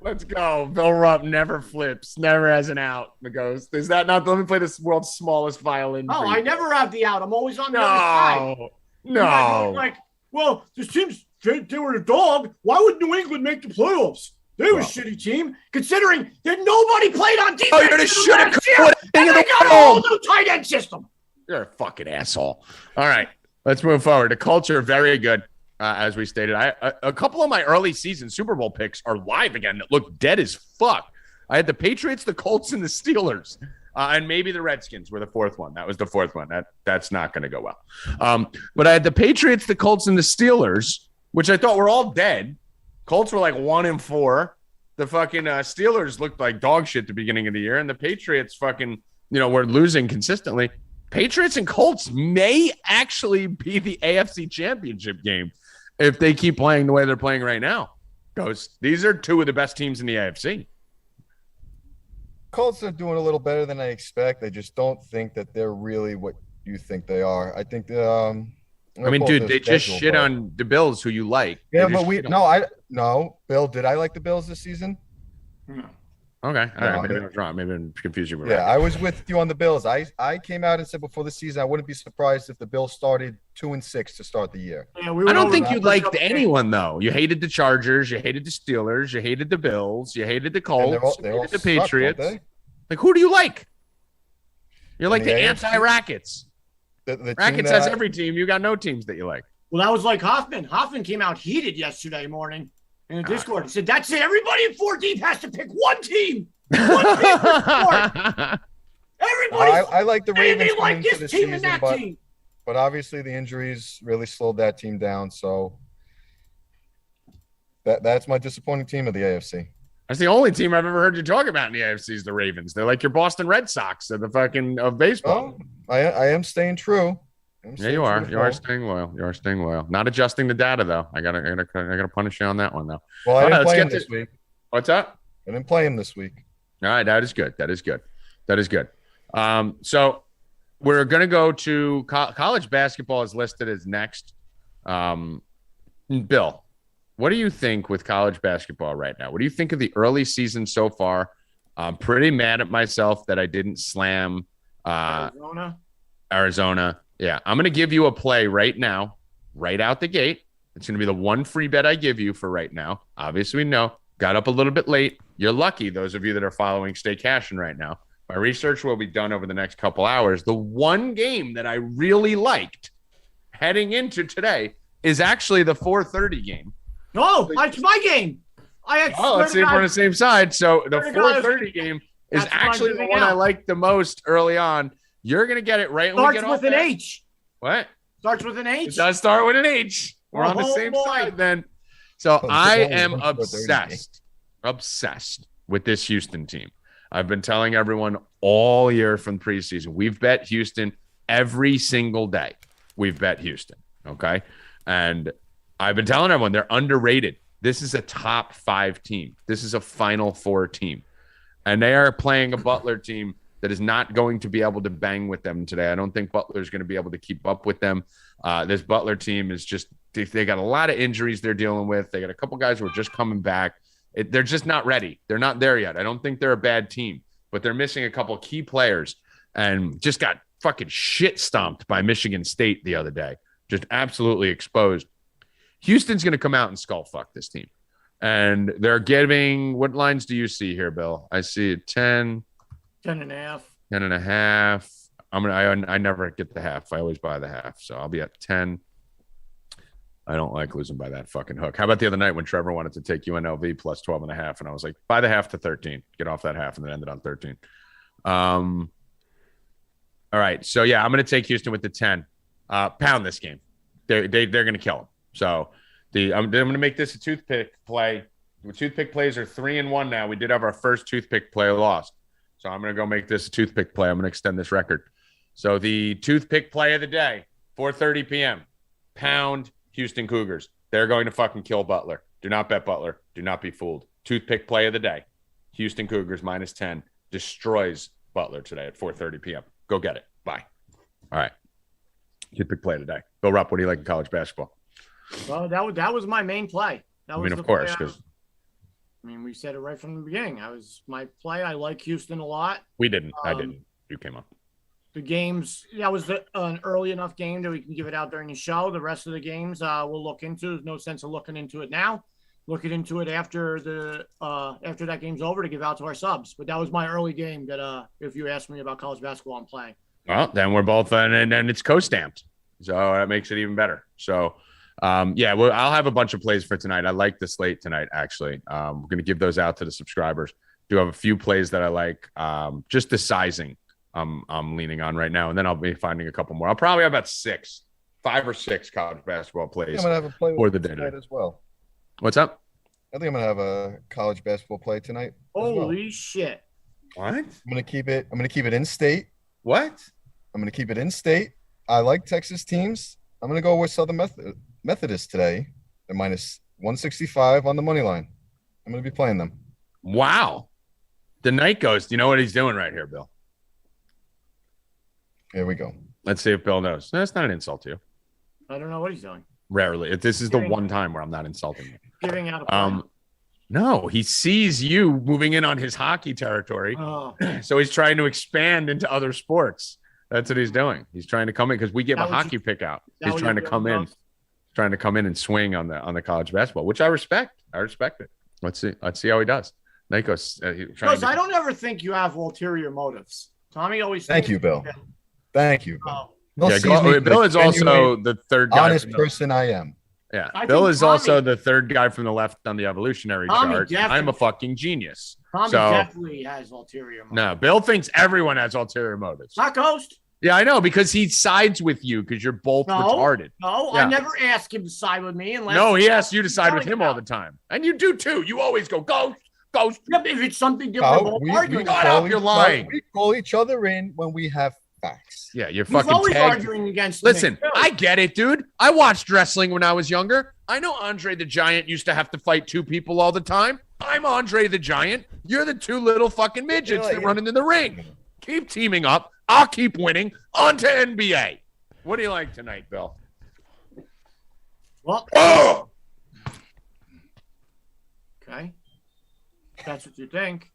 Speaker 1: Let's go. Bill Rupp never flips, never has an out. The ghost. Is that not? Let me play this world's smallest violin.
Speaker 2: Oh,
Speaker 1: for you.
Speaker 2: I never have the out. I'm always on the other side.
Speaker 1: No,
Speaker 2: You guys look
Speaker 1: no.
Speaker 2: like, well, this team's they were a dog. Why would New England make the playoffs? They were a shitty team, considering that nobody played on defense.
Speaker 1: Oh, you're the shoulda,
Speaker 2: last year,
Speaker 1: coulda, thing
Speaker 2: and
Speaker 1: of
Speaker 2: they
Speaker 1: the
Speaker 2: got a whole
Speaker 1: world.
Speaker 2: new tight end system.
Speaker 1: You're a fucking asshole. All right, let's move forward. The culture, very good, as we stated. A couple of my early season Super Bowl picks are live again that look dead as fuck. I had the Patriots, the Colts, and the Steelers. And maybe the Redskins were the fourth one. That was the fourth one. That's not going to go well. But I had the Patriots, the Colts, and the Steelers, which I thought were all dead. Colts were like 1-4. The fucking Steelers looked like dog shit at the beginning of the year, and the Patriots fucking, were losing consistently. Patriots and Colts may actually be the AFC Championship game if they keep playing the way they're playing right now. These are two of the best teams in the AFC.
Speaker 4: Colts are doing a little better than I expect. I just don't think that they're really what you think they are. I think
Speaker 1: Dude, they just shit on the Bills, who you like.
Speaker 4: Yeah, but Bill, did I like the Bills this season?
Speaker 1: Okay, all right. Maybe I was wrong. Maybe I'm confusing you.
Speaker 4: Yeah, I was with you on the Bills. I came out and said before the season I wouldn't be surprised if the Bills started 2-6 to start the year.
Speaker 2: Yeah,
Speaker 1: I don't think you liked anyone though. You hated the Chargers, you hated the Steelers, you hated the Bills, you hated the Colts, you hated the Patriots. Like, who do you like? You're like the anti-Rackets.
Speaker 4: The
Speaker 1: Rackets has every team. You got no teams that you like.
Speaker 2: Well, that was like Hoffman. Hoffman came out heated yesterday morning in the Discord. He said, that's it. Everybody in 4 deep has to pick one team. One team for sport. Everybody.
Speaker 4: I like the Ravens
Speaker 2: they like
Speaker 4: into
Speaker 2: this
Speaker 4: the
Speaker 2: team
Speaker 4: season,
Speaker 2: and that team.
Speaker 4: but obviously the injuries really slowed that team down. So that's my disappointing team of the AFC.
Speaker 1: That's the only team I've ever heard you talk about in the AFC is the Ravens. They're like your Boston Red Sox of the fucking of baseball.
Speaker 4: Oh, I am staying true.
Speaker 1: Yeah, you are. You are staying loyal. You are staying loyal. Not adjusting the data though. I gotta punish you on that one though.
Speaker 4: Well, I didn't play him this week.
Speaker 1: What's up?
Speaker 4: I didn't play him this week.
Speaker 1: All right, that is good. That is good. That is good. So we're gonna go to college basketball is listed as next. Bill, what do you think with college basketball right now? What do you think of the early season so far? I'm pretty mad at myself that I didn't slam Arizona. Yeah, I'm going to give you a play right now, right out the gate. It's going to be the one free bet I give you for right now. Obviously, no, got up a little bit late. You're lucky, those of you that are following Stay Cashin right now. My research will be done over the next couple hours. The one game that I really liked heading into today is actually the 4:30 game.
Speaker 2: No, it's my game.
Speaker 1: Let's see if we're on the same side. So the 4:30 game is actually the one I liked the most early on. You're going to get it right when we get off.
Speaker 2: Starts with an H.
Speaker 1: What?
Speaker 2: Starts with an H?
Speaker 1: It does start with an H. We're on the same side then. So I am obsessed with this Houston team. I've been telling everyone all year from preseason, we've bet Houston every single day. We've bet Houston, okay? And I've been telling everyone they're underrated. This is a top 5 team. This is a Final Four team. And they are playing a Butler team that is not going to be able to bang with them today. I don't think Butler's going to be able to keep up with them. This Butler team is just – they got a lot of injuries they're dealing with. They got a couple guys who are just coming back. They're just not ready. They're not there yet. I don't think they're a bad team, but they're missing a couple key players and just got fucking shit stomped by Michigan State the other day. Just absolutely exposed. Houston's going to come out and skull fuck this team. And they're giving, what lines do you see here, Bill? I see 10,
Speaker 2: 10.5.
Speaker 1: 10.5. I never get the half. I always buy the half. So I'll be at 10. I don't like losing by that fucking hook. How about the other night when Trevor wanted to take UNLV plus 12.5, and I was like, buy the half to 13. Get off that half, and then ended on 13. All right. So yeah, I'm going to take Houston with the 10. Pound this game. They're going to kill them. So I'm going to make this a toothpick play. The toothpick plays are 3-1 now. We did have our first toothpick play lost. So I'm going to go make this a toothpick play. I'm going to extend this record. So the toothpick play of the day, 4:30 p.m. Pound Houston Cougars. They're going to fucking kill Butler. Do not bet Butler. Do not be fooled. Toothpick play of the day. Houston Cougars minus 10 destroys Butler today at 4:30 p.m. Go get it. Bye. All right. Toothpick play of the day. Bill Rupp, what do you like in college basketball?
Speaker 2: Well, that was my main play.
Speaker 1: I mean, of course, because
Speaker 2: we said it right from the beginning. That was my play. I like Houston a lot.
Speaker 1: we didn't. I didn't. You came up.
Speaker 2: The games, that was an early enough game that we can give it out during the show. The rest of the games we'll look into. There's no sense of looking into it now. Looking into it after that game's over to give out to our subs. But that was my early game that if you ask me about college basketball, I'm playing.
Speaker 1: Well, then we're both and it's co-stamped. So that makes it even better. So well, I'll have a bunch of plays for tonight. I like the slate tonight, actually. We're going to give those out to the subscribers. Do have a few plays that I like. Just the sizing I'm leaning on right now, and then I'll be finding a couple more. I'll probably have about 5 or 6 college basketball plays
Speaker 4: I'm gonna have a play
Speaker 1: for the day
Speaker 4: tonight as well.
Speaker 1: What's up?
Speaker 4: I think I'm gonna have a college basketball play tonight.
Speaker 2: Holy shit!
Speaker 1: What?
Speaker 4: I'm gonna keep it in state.
Speaker 1: What?
Speaker 4: I'm gonna keep it in state. I like Texas teams. I'm gonna go with Southern Methodist today. They're minus 165 on the money line. I'm gonna be playing them.
Speaker 1: Wow. The night ghost. You know what he's doing right here, Bill?
Speaker 4: Here we go.
Speaker 1: Let's see if Bill knows. That's not an insult to you.
Speaker 2: I don't know what he's doing.
Speaker 1: Rarely. This is the one time where I'm not insulting you.
Speaker 2: Giving out a
Speaker 1: No, he sees you moving in on his hockey territory.
Speaker 2: Oh.
Speaker 1: So he's trying to expand into other sports. That's what he's doing. He's trying to come in because we give a hockey pick out. He's trying to come in. Trying to come in and swing on the college basketball, which I respect. I respect it. Let's see how he does. Nikos,
Speaker 2: I don't ever think you have ulterior motives. Tommy always.
Speaker 4: Thank you, Bill. Thank you, Bill.
Speaker 1: Bill is also the third guy.
Speaker 4: Honest person I am.
Speaker 1: Yeah, Bill is also the third guy from the left on the evolutionary chart. I'm a fucking genius.
Speaker 2: Tommy definitely has ulterior motives.
Speaker 1: No, Bill thinks everyone has ulterior motives.
Speaker 2: Not Ghost.
Speaker 1: Yeah, I know, because he sides with you because you're both retarded.
Speaker 2: No,
Speaker 1: yeah.
Speaker 2: I never ask him to side with me.
Speaker 1: No, he asks you to side with him all the time. And you do too. You always go, Ghost.
Speaker 2: Yeah, if it's something different,
Speaker 1: you're lying.
Speaker 4: We call each other in when we have facts.
Speaker 1: Yeah, you're
Speaker 2: He's
Speaker 1: fucking
Speaker 2: always
Speaker 1: tagged.
Speaker 2: arguing against
Speaker 1: Listen,
Speaker 2: me.
Speaker 1: I get it, dude. I watched wrestling when I was younger. I know Andre the Giant used to have to fight 2 people all the time. I'm Andre the Giant. You're the 2 little fucking midgets that run into the ring. Keep teaming up. I'll keep winning. On to NBA. What do you like tonight, Bill?
Speaker 2: Well, okay. That's what you think.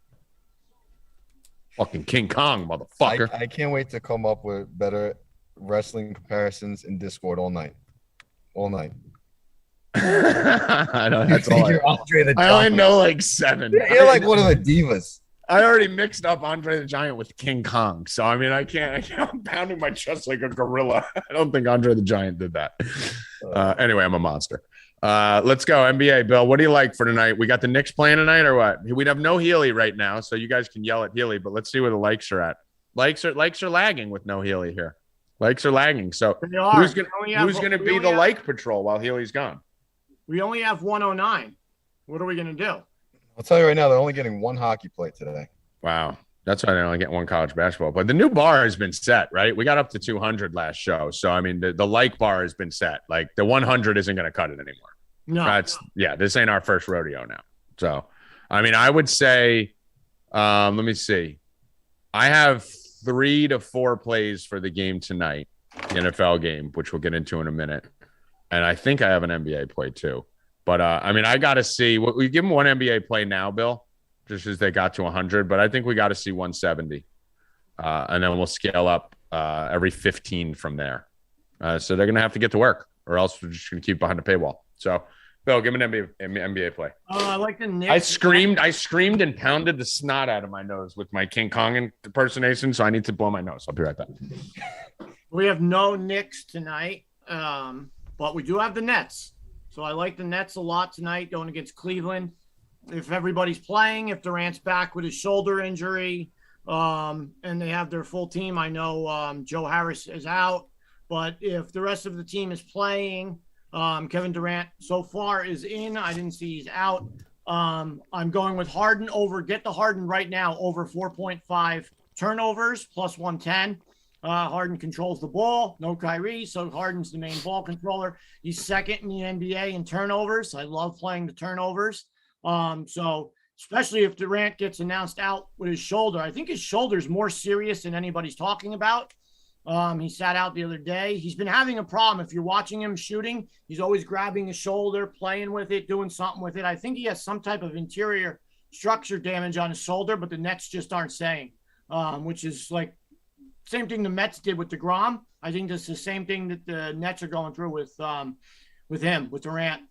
Speaker 1: Fucking King Kong, motherfucker.
Speaker 4: I can't wait to come up with better wrestling comparisons in Discord all night. All night.
Speaker 1: I know that's all. I only know like 7.
Speaker 4: You're like one of the divas.
Speaker 1: I already mixed up Andre the Giant with King Kong, so I mean, I can't. I'm pounding my chest like a gorilla. I don't think Andre the Giant did that. Anyway, I'm a monster. Let's go NBA, Bill. What do you like for tonight? We got the Knicks playing tonight, or what? We'd have no Healy right now, so you guys can yell at Healy. But let's see where the likes are at. Likes are lagging with no Healy here. Likes are lagging. So who's gonna be the like patrol while Healy's gone?
Speaker 2: We only have 109. What are we gonna do?
Speaker 4: I'll tell you right now, they're only getting 1 hockey play today.
Speaker 1: Wow. That's why they only get 1 college basketball. But the new bar has been set, right? We got up to 200 last show. So, I mean, the like bar has been set. Like, the 100 isn't going to cut it anymore.
Speaker 2: No.
Speaker 1: This ain't our first rodeo now. So, I mean, I would say, let me see. I have 3 to 4 plays for the game tonight, the NFL game, which we'll get into in a minute. And I think I have an NBA play too. But, I mean, I got to see. We give them 1 NBA play now, Bill, just as they got to 100. But I think we got to see 170. And then we'll scale up every 15 from there. So they're going to have to get to work, or else we're just going to keep behind the paywall. So Bill, give me an NBA play.
Speaker 2: I like the Knicks.
Speaker 1: I screamed and pounded the snot out of my nose with my King Kong impersonation, so I need to blow my nose. I'll be right back.
Speaker 2: We have no Knicks tonight, but we do have the Nets. So I like the Nets a lot tonight going against Cleveland. If everybody's playing, if Durant's back with his shoulder injury, and they have their full team, I know Joe Harris is out. But if the rest of the team is playing, Kevin Durant so far is in. I didn't see he's out. I'm going with Harden over. Get the Harden right now over 4.5 turnovers plus 110. Harden controls the ball. No Kyrie, so Harden's the main ball controller. He's second in the NBA in turnovers. I love playing the turnovers. So especially if Durant gets announced out with his shoulder. I think his shoulder is more serious than anybody's talking about. He sat out the other day. He's been having a problem. If you're watching him shooting, he's always grabbing his shoulder, playing with it, doing something with it. I think he has some type of interior structure damage on his shoulder, but the Nets just aren't saying, which is like same thing the Mets did with DeGrom. I think that's the same thing that the Nets are going through with Durant.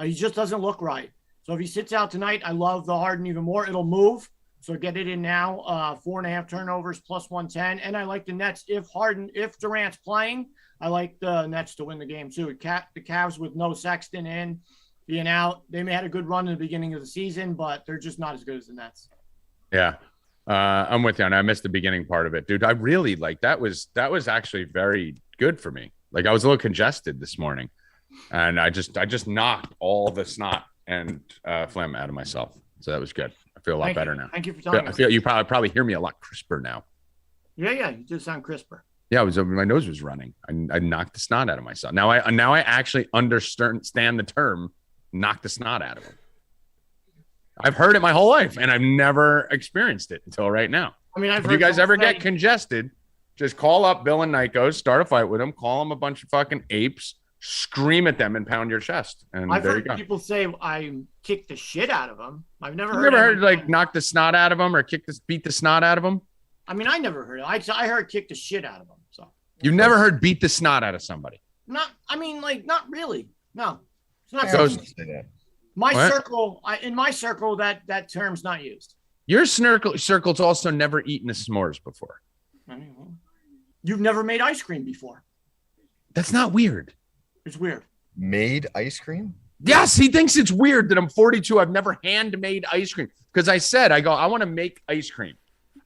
Speaker 2: He just doesn't look right. So if he sits out tonight, I love the Harden even more. It'll move. So get it in now, 4.5 turnovers plus 110. And I like the Nets. If Durant's playing, I like the Nets to win the game too. The Cavs with no Sexton in, being out. They may have had a good run in the beginning of the season, but they're just not as good as the Nets.
Speaker 1: Yeah. I'm with you. And I missed the beginning part of it, dude. I really like that was actually very good for me. Like I was a little congested this morning and I just knocked all the snot and phlegm out of myself. So that was good. I feel a lot better now.
Speaker 2: Thank you for telling me.
Speaker 1: I feel you probably hear me a lot crisper now.
Speaker 2: Yeah, you do sound crisper.
Speaker 1: Yeah, my nose was running. I knocked the snot out of myself. Now I actually understand the term "knock the snot out of him." I've heard it my whole life, and I've never experienced it until right now.
Speaker 2: I mean,
Speaker 1: if you guys ever get congested, just call up Bill and Nikos, start a fight with them, call them a bunch of fucking apes, scream at them, and pound your chest. And
Speaker 2: I've
Speaker 1: there
Speaker 2: heard
Speaker 1: you go.
Speaker 2: people say I kicked the shit out of them. I've never
Speaker 1: heard like knock the snot out of them or beat the snot out of them.
Speaker 2: I mean, I never heard it. I heard kick the shit out of them. So
Speaker 1: you've never heard beat the snot out of somebody?
Speaker 2: Not really. No, it's not. In my circle, that term's not used.
Speaker 1: Your circle's also never eaten a s'mores before.
Speaker 2: You've never made ice cream before.
Speaker 1: That's not weird.
Speaker 2: It's weird.
Speaker 4: Made ice cream?
Speaker 1: Yes, he thinks it's weird that I'm 42. I've never handmade ice cream because I want to make ice cream.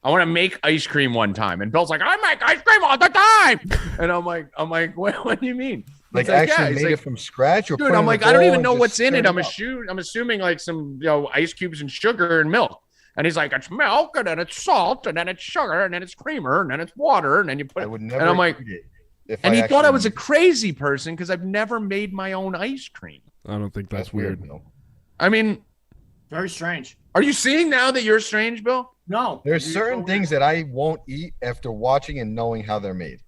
Speaker 1: I want to make ice cream one time. And Bill's like, I make ice cream all the time. And I'm like, what do you mean?
Speaker 4: Like actually made it from scratch? Or
Speaker 1: dude, I'm like, I don't even know what's in it. I'm assuming like some ice cubes and sugar and milk. And he's like, it's milk, and then it's salt, and then it's sugar, and then it's creamer, and then it's water, and then you put it. And I'm like, and he thought I was a crazy person because I've never made my own ice cream.
Speaker 3: I don't think that's weird.
Speaker 1: I mean,
Speaker 2: very strange.
Speaker 1: Are you seeing now that you're strange, Bill?
Speaker 2: No.
Speaker 4: There's certain things that I won't eat after watching and knowing how they're made.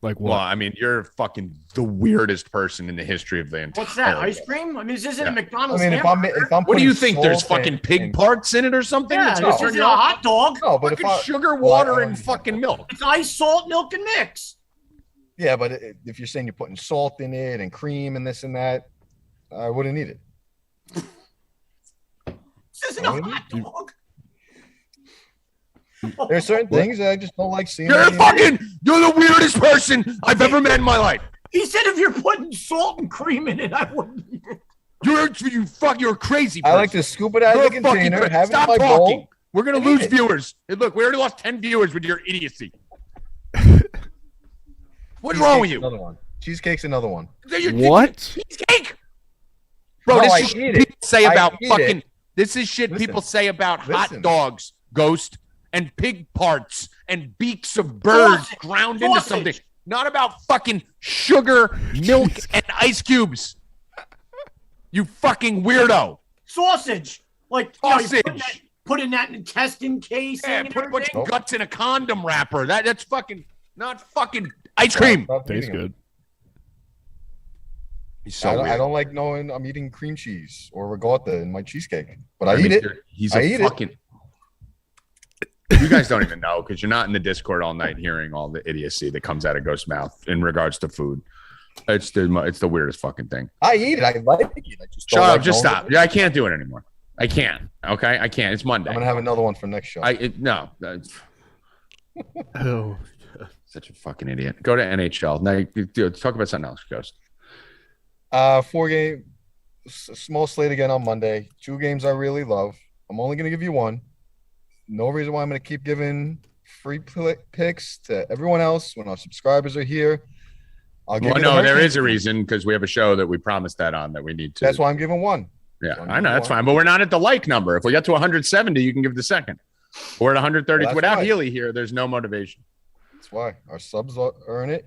Speaker 3: Like what?
Speaker 1: Well, I mean, you're fucking the weirdest person in the history of the entire.
Speaker 2: What's that? Ice cream? I mean, this isn't a McDonald's.
Speaker 4: I mean, if I'm
Speaker 1: what do you think? There's fucking pig parts in it or something?
Speaker 2: Yeah, this isn't a hot dog.
Speaker 4: No, but
Speaker 1: fucking sugar, water, and fucking milk.
Speaker 2: It's ice, salt, milk, and mix.
Speaker 4: Yeah, but if you're saying you're putting salt in it and cream and this and that, I wouldn't eat it.
Speaker 2: This isn't a hot dog.
Speaker 4: There's certain things that I just don't like seeing.
Speaker 1: You're the weirdest person I've ever met in my life.
Speaker 2: He said if you're putting salt and cream in it, I wouldn't eat it.
Speaker 1: You're a crazy person.
Speaker 4: I like to scoop it out of the container, have
Speaker 1: Stop
Speaker 4: it in my
Speaker 1: talking.
Speaker 4: bowl.
Speaker 1: We're going to lose viewers. Hey, look, we already lost 10 viewers with your idiocy. What's wrong with you?
Speaker 4: Another one. Cheesecake's another one.
Speaker 3: What?
Speaker 1: Cheesecake? Bro, this is shit people say about fucking. This is shit people say about hot dogs, Ghost, and pig parts and beaks of birds ground into something. Not about fucking sugar, milk, and ice cubes. You fucking weirdo.
Speaker 2: Sausage. Like
Speaker 1: sausage.
Speaker 2: Putting that in intestine case.
Speaker 1: Yeah, put a bunch of guts in a condom wrapper. That's fucking not fucking ice cream.
Speaker 3: Tastes good.
Speaker 1: He's so weird.
Speaker 4: I don't like knowing I'm eating cream cheese or regatta in my cheesecake, but I eat it.
Speaker 1: He's a fucking. You guys don't even know because you're not in the Discord all night hearing all the idiocy that comes out of Ghost's mouth in regards to food. It's the weirdest fucking thing.
Speaker 4: I eat it. I like it. I just
Speaker 1: Shut up. Just stop. Yeah, I can't do it anymore. I can't. Okay, I can't. It's Monday.
Speaker 4: I'm gonna have another one for next show.
Speaker 1: No.
Speaker 3: Oh,
Speaker 1: such a fucking idiot. Go to NHL now. Talk about something else, Ghost.
Speaker 4: 4-game small slate again on Monday. 2 games I really love. I'm only gonna give you one. No reason why I'm gonna keep giving free picks to everyone else when our subscribers are here.
Speaker 1: There is a reason because we have a show that we promised that on that we need to.
Speaker 4: That's why I'm giving one.
Speaker 1: Yeah, so I know that's fine, but we're not at the like number. If we get to 170, you can give the second. We're at 130. Without Healy here, there's no motivation.
Speaker 4: That's why our subs earn it.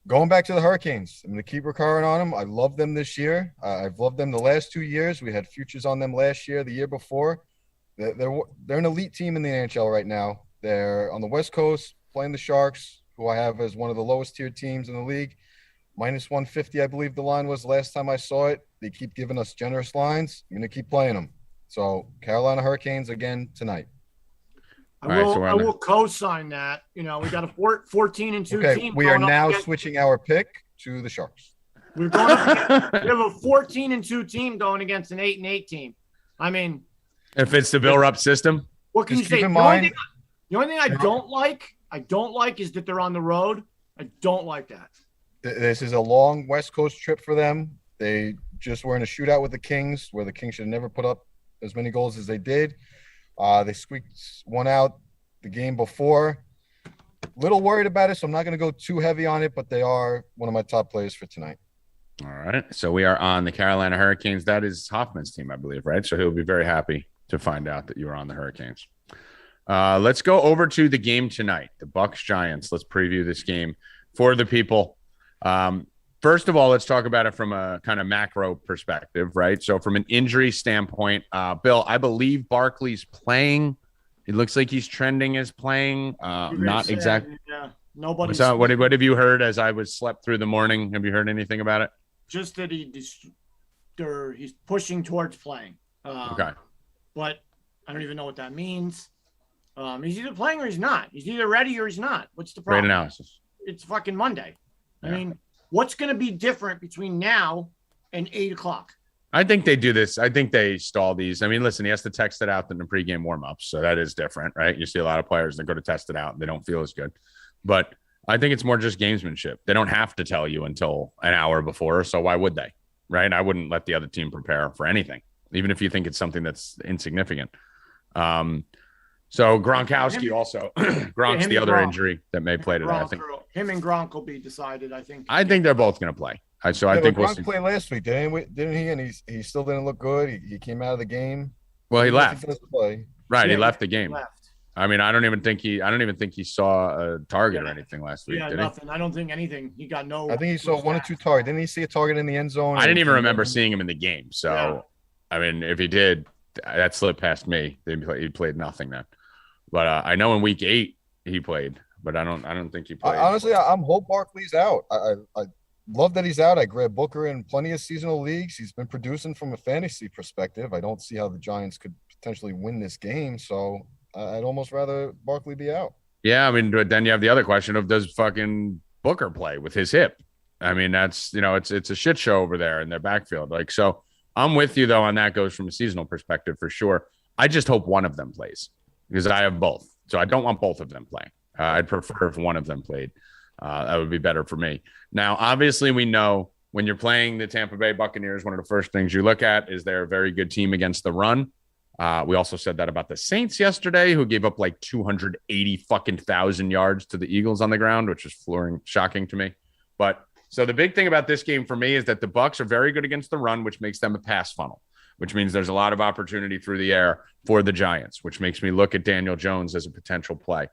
Speaker 4: Going back to the Hurricanes, I'm going to keep recurring on them. I love them this year. I've loved them the last 2 years. We had futures on them last year, the year before. They're an elite team in the NHL right now. They're on the West Coast playing the Sharks, who I have as one of the lowest tier teams in the league. Minus 150, I believe the line was last time I saw it. They keep giving us generous lines. I'm going to keep playing them. So Carolina Hurricanes again tonight.
Speaker 2: I will co-sign that. We got a 14-2 team.
Speaker 4: We are now switching our pick to the Sharks.
Speaker 2: We have a 14-2 team going against an 8-8 team. I mean,
Speaker 1: if it's the Bill Rupp system,
Speaker 2: what can you say? The only thing I don't like is that they're on the road. I don't like that.
Speaker 4: This is a long West Coast trip for them. They just were in a shootout with the Kings, where the Kings should have never put up as many goals as they did. They squeaked one out the game before. Little worried about it, so I'm not going to go too heavy on it, but they are one of my top players for tonight.
Speaker 1: All right. So we are on the Carolina Hurricanes. That is Hoffman's team, I believe, right? So he'll be very happy to find out that you are on the Hurricanes. Let's go over to the game tonight, the Bucs Giants. Let's preview this game for the people. First of all, let's talk about it from a kind of macro perspective, right? So from an injury standpoint, Bill, I believe Barkley's playing. It looks like he's trending as playing. Not exactly.
Speaker 2: Yeah. Nobody.
Speaker 1: What have you heard as I was slept through the morning? Have you heard anything about it?
Speaker 2: Just that he's pushing towards playing.
Speaker 1: Okay.
Speaker 2: But I don't even know what that means. He's either playing or he's not. He's either ready or he's not. What's the problem?
Speaker 1: Great analysis.
Speaker 2: It's fucking Monday.
Speaker 1: Yeah.
Speaker 2: I mean, what's going to be different between now and 8 o'clock?
Speaker 1: I think they do this. I think they stall these. I mean, listen, he has to text it out in the pregame warmups, so that is different, right? You see a lot of players that go to test it out and they don't feel as good. But I think it's more just gamesmanship. They don't have to tell you until an hour before, so why would they, right? I wouldn't let the other team prepare for anything, even if you think it's something that's insignificant. So Gronkowski also, Gronk's the other injury that may play today. I think
Speaker 2: him and Gronk will be decided. I think
Speaker 1: they're both going to play. I think we'll see.
Speaker 4: Gronk played last week, didn't he? And he still didn't look good. He came out of the game.
Speaker 1: Well, he left. Right, he left the game. I mean, I don't even think he saw a target or anything last week.
Speaker 2: Yeah, nothing. I don't think anything. He got no.
Speaker 4: I think he saw 1 or 2 targets. Didn't he see a target in the end zone?
Speaker 1: I didn't even remember seeing him in the game. So, yeah. I mean, if he did, that slipped past me. He played nothing then. But I know in week 8 he played, but I don't think he played.
Speaker 4: Honestly, I'm hope Barkley's out. I love that he's out. I grabbed Booker in plenty of seasonal leagues. He's been producing from a fantasy perspective. I don't see how the Giants could potentially win this game. So I'd almost rather Barkley be out.
Speaker 1: Yeah, I mean, but then you have the other question of does fucking Booker play with his hip? I mean, that's it's a shit show over there in their backfield. Like, so I'm with you though on that goes from a seasonal perspective for sure. I just hope one of them plays. Because I have both. So I don't want both of them playing. I'd prefer if one of them played. That would be better for me. Now, obviously, we know when you're playing the Tampa Bay Buccaneers, one of the first things you look at is they're a very good team against the run. We also said that about the Saints yesterday, who gave up like 280,000 yards to the Eagles on the ground, which is shocking to me. But so the big thing about this game for me is that the Bucs are very good against the run, which makes them a pass funnel, which means there's a lot of opportunity through the air for the Giants, which makes me look at Daniel Jones as a potential play.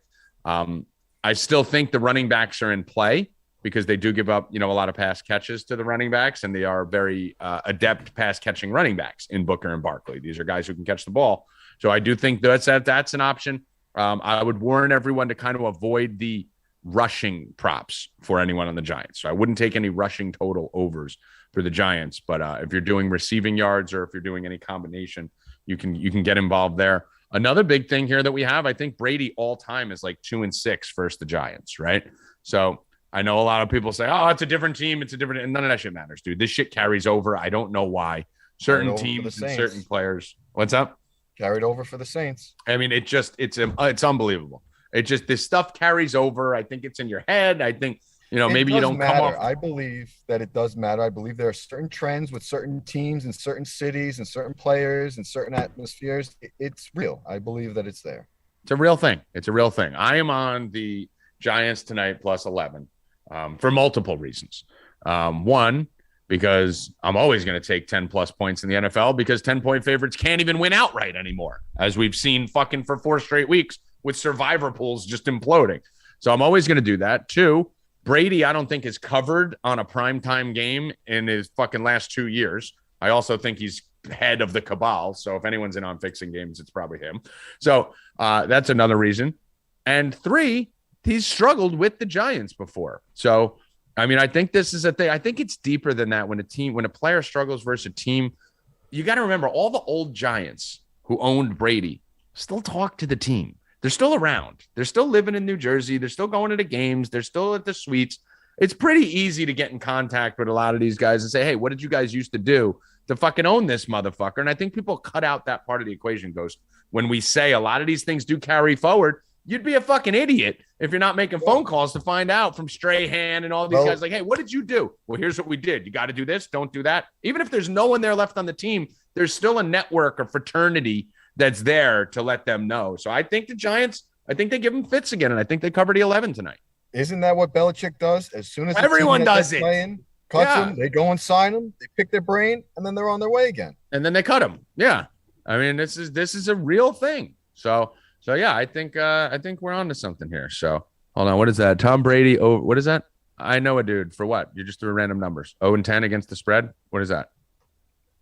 Speaker 1: I still think the running backs are in play because they do give up, a lot of pass catches to the running backs, and they are very adept pass catching running backs in Booker and Barkley. These are guys who can catch the ball. So I do think that's an option. I would warn everyone to kind of avoid the rushing props for anyone on the Giants. So I wouldn't take any rushing total overs for the Giants, but if you're doing receiving yards or if you're doing any combination, you can get involved there. Another big thing here that we have, I think Brady all time is like 2-6 versus the Giants, right? So I know a lot of people say, "Oh, it's a different team. It's a different." And none of that shit matters, dude. This shit carries over. I don't know why. Certain teams and certain players. What's up?
Speaker 4: Carried over for the Saints.
Speaker 1: I mean, it's unbelievable. It just this stuff carries over. I think it's in your head. I think maybe you don't come off.
Speaker 4: I believe that it does matter. I believe there are certain trends with certain teams and certain cities and certain players and certain atmospheres. It's real. I believe that it's there.
Speaker 1: It's a real thing. It's a real thing. I am on the Giants tonight plus 11 for multiple reasons. One, because I'm always going to take 10 plus points in the NFL because 10-point favorites can't even win outright anymore, as we've seen fucking for 4 straight weeks with survivor pools just imploding. So I'm always going to do that. Two, Brady, I don't think is covered on a primetime game in his fucking last 2 years. I also think he's head of the cabal. So if anyone's in on fixing games, it's probably him. So that's another reason. And 3, he's struggled with the Giants before. So, I mean, I think this is a thing. I think it's deeper than that. When a player struggles versus a team, you got to remember all the old Giants who owned Brady still talk to the team. They're still around. They're still living in New Jersey. They're still going to the games. They're still at the suites. It's pretty easy to get in contact with a lot of these guys and say, hey, what did you guys used to do to fucking own this motherfucker? And I think people cut out that part of the equation, Ghost. When we say a lot of these things do carry forward, you'd be a fucking idiot if you're not making phone calls to find out from Strahan and all these guys like, hey, what did you do? Well, here's what we did. You got to do this. Don't do that. Even if there's no one there left on the team, there's still a network or fraternity that's there to let them know. So I think the Giants, I think they give them fits again, and I think they cover the 11 tonight.
Speaker 4: Isn't that what Belichick does? As soon as
Speaker 1: everyone does it,
Speaker 4: cuts them, they go and sign them, they pick their brain, and then they're on their way again.
Speaker 1: And then they cut them. Yeah. I mean, this is a real thing. So yeah, I think we're on to something here. So hold on. What is that? Tom Brady. Oh, what is that? I know a dude for what? You just threw random numbers. 0-10 against the spread. What is that?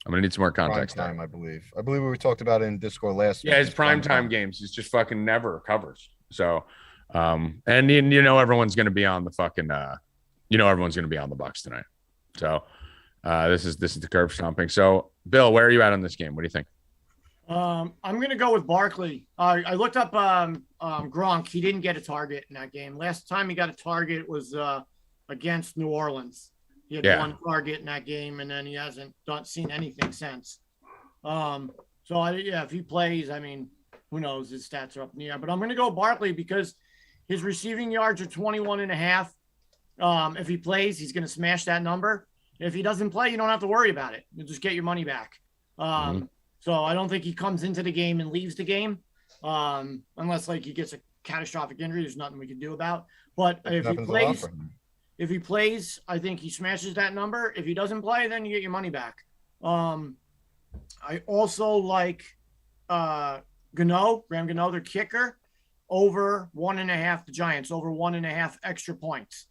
Speaker 1: I'm going to need some more context.
Speaker 4: Prime time, I believe we talked about it in Discord last week.
Speaker 1: Yeah, his prime time games. He's just fucking never covers. So, and you know, everyone's going to be on the fucking, everyone's going to be on the Bucs tonight. So, this is the curve stomping. So, Bill, where are you at on this game? What do you think?
Speaker 2: I'm going to go with Barkley. I looked up Gronk. He didn't get a target in that game. Last time he got a target was against New Orleans. He had one target in that game, and then he hasn't seen anything since. If he plays, I mean, who knows? His stats are up in the air. But I'm going to go Barkley because his receiving yards are 21.5. If he plays, he's going to smash that number. If he doesn't play, you don't have to worry about it. You'll just get your money back. So I don't think he comes into the game and leaves the game unless, like, he gets a catastrophic injury. There's nothing we can do about. But if he plays, I think he smashes that number. If he doesn't play, then you get your money back. I also like Graham Gano, their kicker, over 1.5, the Giants, over 1.5 extra points.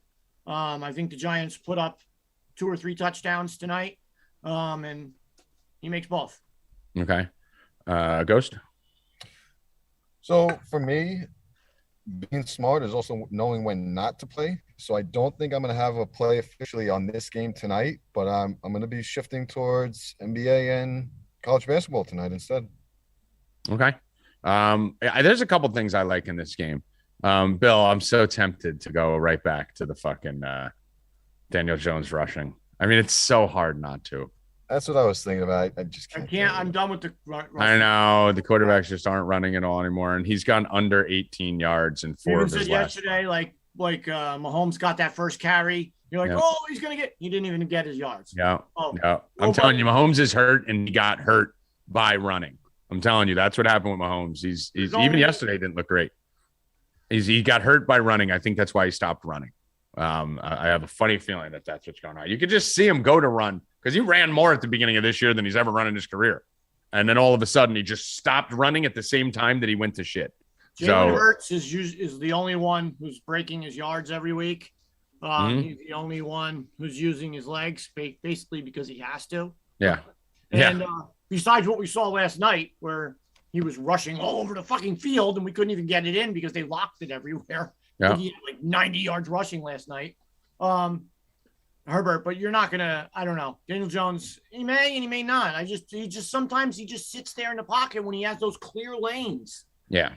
Speaker 2: I think the Giants put up 2 or 3 touchdowns tonight, and he makes both.
Speaker 1: Okay. Ghost?
Speaker 4: So for me, being smart is also knowing when not to play. So I don't think I'm going to have a play officially on this game tonight, but I'm going to be shifting towards NBA and college basketball tonight instead.
Speaker 1: Okay. There's a couple things I like in this game. Bill, I'm so tempted to go right back to the fucking Daniel Jones rushing. I mean, it's so hard not to.
Speaker 4: That's what I was thinking about. I just can't.
Speaker 2: I'm done with the rushing.
Speaker 1: I know the quarterbacks just aren't running at all anymore, and he's gone under 18 yards in 4 of his last.
Speaker 2: Yesterday, like Mahomes got that first carry. You're like, oh, he's gonna get. He didn't even get his yards.
Speaker 1: Yeah. I'm telling you, Mahomes is hurt, and he got hurt by running. I'm telling you, that's what happened with Mahomes. He's even yesterday didn't look great. He got hurt by running. I think that's why he stopped running. I have a funny feeling that that's what's going on. You could just see him go to run because he ran more at the beginning of this year than he's ever run in his career. And then all of a sudden he just stopped running at the same time that he went to shit.
Speaker 2: Jalen Hurts is the only one who's breaking his yards every week. He's the only one who's using his legs basically because he has to.
Speaker 1: Yeah.
Speaker 2: And besides what we saw last night where he was rushing all over the fucking field and we couldn't even get it in because they locked it everywhere.
Speaker 1: Yeah.
Speaker 2: He had like 90 yards rushing last night. Herbert, but you're not gonna. I don't know. Daniel Jones, he may and he may not. Sometimes he just sits there in the pocket when he has those clear lanes.
Speaker 1: Yeah,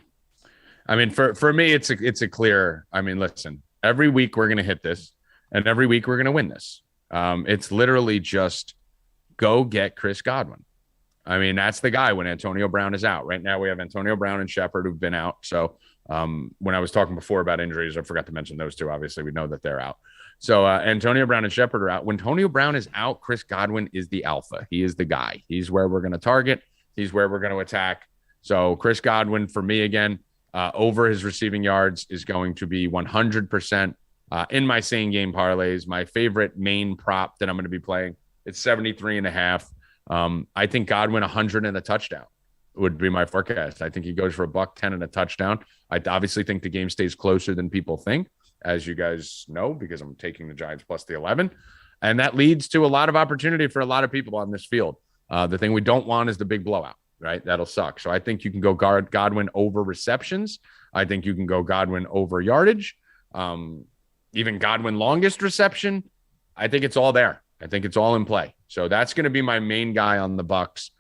Speaker 1: I mean, for me, it's a clear. I mean, listen, Every week we're going to hit this, and every week we're going to win this. It's literally just go get Chris Godwin. I mean, that's the guy when Antonio Brown is out. Right now we have Antonio Brown and Shepard who've been out. So when I was talking before about injuries, I forgot to mention those two. Obviously, we know that they're out. So Antonio Brown and Shepard are out. When Antonio Brown is out, Chris Godwin is the alpha. He is the guy. He's where we're going to target. He's where we're going to attack. So Chris Godwin, for me, again, over his receiving yards is going to be 100% in my same game parlays. My favorite main prop that I'm going to be playing, it's 73.5. I think Godwin 100 and a touchdown would be my forecast. I think he goes for $110 and a touchdown. I obviously think the game stays closer than people think, as you guys know, because I'm taking the Giants plus the 11. And that leads to a lot of opportunity for a lot of people on this field. The thing we don't want is the big blowout, right? That'll suck. So I think you can go Godwin over receptions. I think you can go Godwin over yardage. Even Godwin longest reception. I think it's all there. I think it's all in play. So that's going to be my main guy on the Bucs.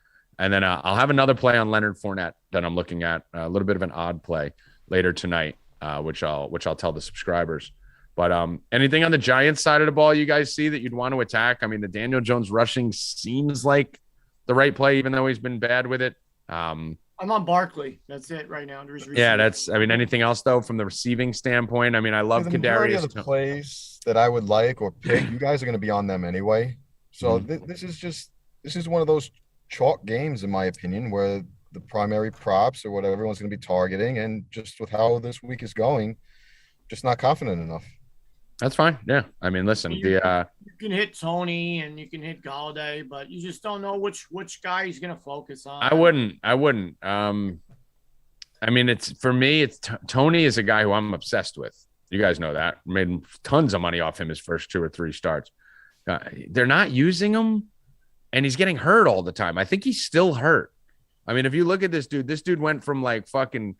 Speaker 1: And then I'll have another play on Leonard Fournette that I'm looking at, a little bit of an odd play later tonight, which I'll tell the subscribers. But anything on the Giants side of the ball you guys see that you'd want to attack? I mean, the Daniel Jones rushing seems like the right play, even though he's been bad with it.
Speaker 2: I'm on Barkley. That's it right now.
Speaker 1: Anything else though from the receiving standpoint? I mean, I love Kadarius.
Speaker 4: Of the plays that I would like or pick, you guys are going to be on them anyway. So this is one of those chalk games, in my opinion, where the primary props or what everyone's going to be targeting, and just with how this week is going, just not confident enough.
Speaker 1: That's fine. Yeah. I mean, listen,
Speaker 2: you can hit Tony and you can hit Galladay, but you just don't know which guy he's going to focus on.
Speaker 1: I wouldn't. I mean, it's for me, Tony is a guy who I'm obsessed with. You guys know that. Made tons of money off him his first 2 or 3 starts. They're not using him, and he's getting hurt all the time. I think he's still hurt. I mean, if you look at this dude went from like fucking,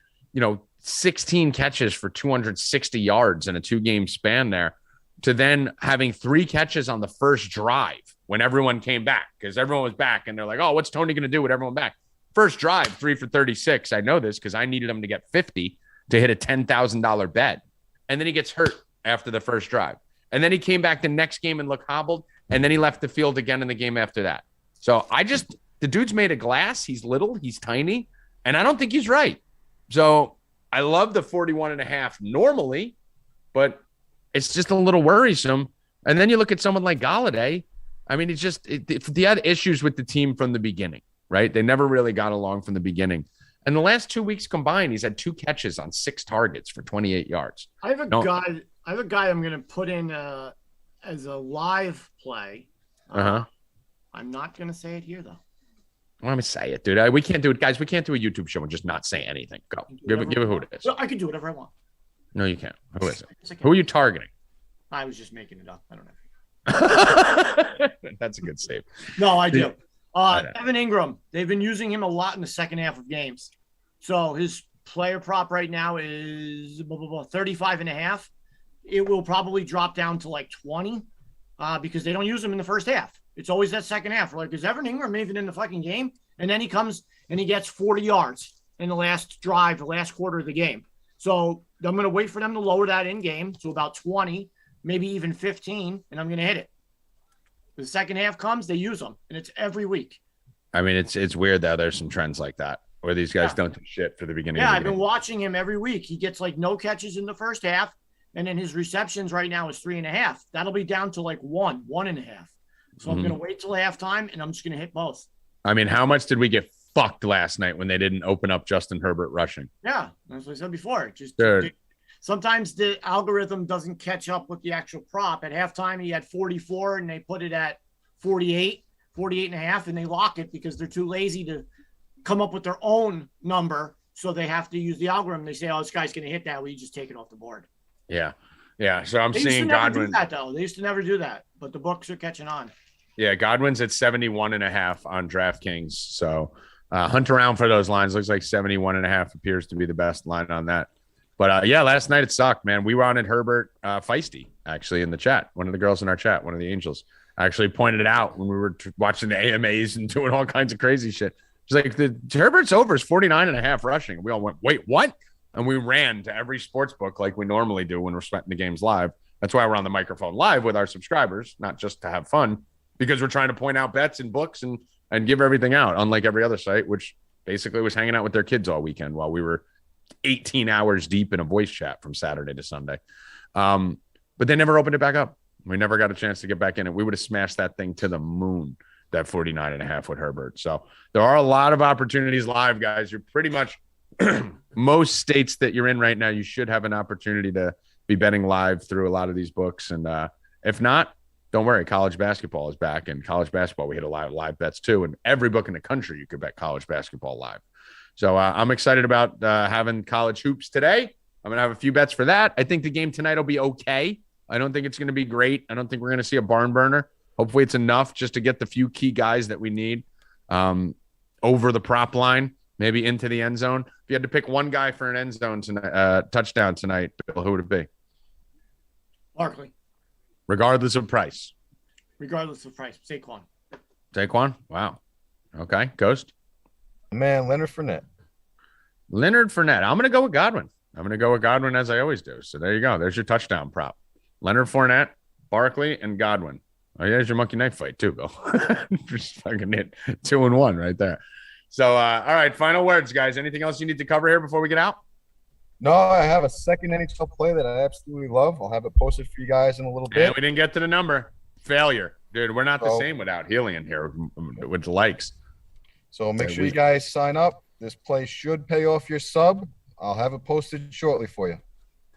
Speaker 1: 16 catches for 260 yards in a 2-game span there to then having 3 catches on the first drive when everyone came back, because everyone was back and they're like, oh, what's Tony going to do with everyone back? First drive, 3 for 36. I know this because I needed him to get 50 to hit a $10,000 bet. And then he gets hurt after the first drive. And then he came back the next game and looked hobbled. And then he left the field again in the game after that. So the dude's made of glass. He's little, he's tiny, and I don't think he's right. So I love the 41.5 normally, but it's just a little worrisome. And then you look at someone like Galladay. I mean, he had issues with the team from the beginning, right? They never really got along from the beginning. And the last 2 weeks combined, he's had 2 catches on 6 targets for 28 yards.
Speaker 2: I have a guy I'm going to put in as a live play. I'm not going to say it here, though.
Speaker 1: Well, I'm going to say it, dude. We can't do it, guys. We can't do a YouTube show and just not say anything. Go. Give it who it is.
Speaker 2: Well, I can do whatever I want.
Speaker 1: No, you can't. Who is it? Who are you targeting?
Speaker 2: I was just making it up. I don't know.
Speaker 1: That's a good save.
Speaker 2: No, I do. Evan Ingram. They've been using him a lot in the second half of games. So his player prop right now is 35.5. It will probably drop down to like 20 because they don't use him in the first half. It's always that second half. We're like, is Evan Ingram even in the fucking game? And then he comes and he gets 40 yards in the last drive, the last quarter of the game. So I'm going to wait for them to lower that in game to about 20, maybe even 15, and I'm going to hit it. The second half comes, they use them, and it's every week.
Speaker 1: I mean, it's weird that there's some trends like that where these guys don't do shit for the beginning.
Speaker 2: Yeah, I've been watching him every week. He gets like no catches in the first half, and then his receptions right now is 3.5. That'll be down to like 1.5. So I'm going to wait till halftime, and I'm just going to hit both.
Speaker 1: I mean, how much did we get fucked last night when they didn't open up Justin Herbert rushing?
Speaker 2: Yeah, that's what I said before.
Speaker 1: Dude.
Speaker 2: Sometimes the algorithm doesn't catch up with the actual prop. At halftime, he had 44, and they put it at 48, 48.5, and they lock it because they're too lazy to come up with their own number. So they have to use the algorithm. They say, oh, this guy's going to hit that. We just take it off the board.
Speaker 1: Yeah. Yeah. So I'm
Speaker 2: seeing
Speaker 1: Godwin.
Speaker 2: They used to never do that, but the books are catching on.
Speaker 1: Yeah. Godwin's at 71.5 on DraftKings. So hunt around for those lines. Looks like 71.5 appears to be the best line on that. But yeah, last night it sucked, man. We were on at Herbert Feisty, actually, in the chat. One of the girls in our chat, one of the Angels, actually pointed it out when we were watching the AMAs and doing all kinds of crazy shit. She's like, the Herbert's over is 49.5 rushing. We all went, wait, what? and we ran to every sports book like we normally do when we're sweating the games live. That's why we're on the microphone live with our subscribers, not just to have fun, because we're trying to point out bets and books and give everything out, unlike every other site, which basically was hanging out with their kids all weekend while we were 18 hours deep in a voice chat from Saturday to Sunday. But they never opened it back up. We never got a chance to get back in it. We would have smashed that thing to the moon, that 49.5 with Herbert. So there are a lot of opportunities live, guys. You're pretty much most states that you're in right now, you should have an opportunity to be betting live through a lot of these books. And if not, don't worry. College basketball is back, and college basketball, we hit a lot of live bets too. And every book in the country, you could bet college basketball live. So I'm excited about having college hoops today. I'm going to have a few bets for that. I think the game tonight will be okay. I don't think it's going to be great. I don't think we're going to see a barn burner. Hopefully it's enough just to get the few key guys that we need over the prop line, maybe into the end zone. If you had to pick one guy for an end zone tonight, touchdown tonight, Bill, who would it be?
Speaker 2: Barkley.
Speaker 1: Regardless of price.
Speaker 2: Regardless of price. Saquon.
Speaker 1: Saquon? Wow. Okay. Ghost?
Speaker 4: Man, Leonard Fournette.
Speaker 1: Leonard Fournette. I'm going to go with Godwin. I'm going to go with Godwin as I always do. So there you go. There's your touchdown prop. Leonard Fournette, Barkley, and Godwin. Oh, yeah, there's your monkey knife fight too, Bill. Just fucking hit 2-1 right there. So, all right, final words, guys. Anything else you need to cover here before we get out?
Speaker 4: No, I have a second NHL play that I absolutely love. I'll have it posted for you guys in a little bit.
Speaker 1: Yeah, we didn't get to the number. Failure. Dude, we're not the same without Helion here with the likes.
Speaker 4: So make sure you guys sign up. This play should pay off your sub. I'll have it posted shortly for you.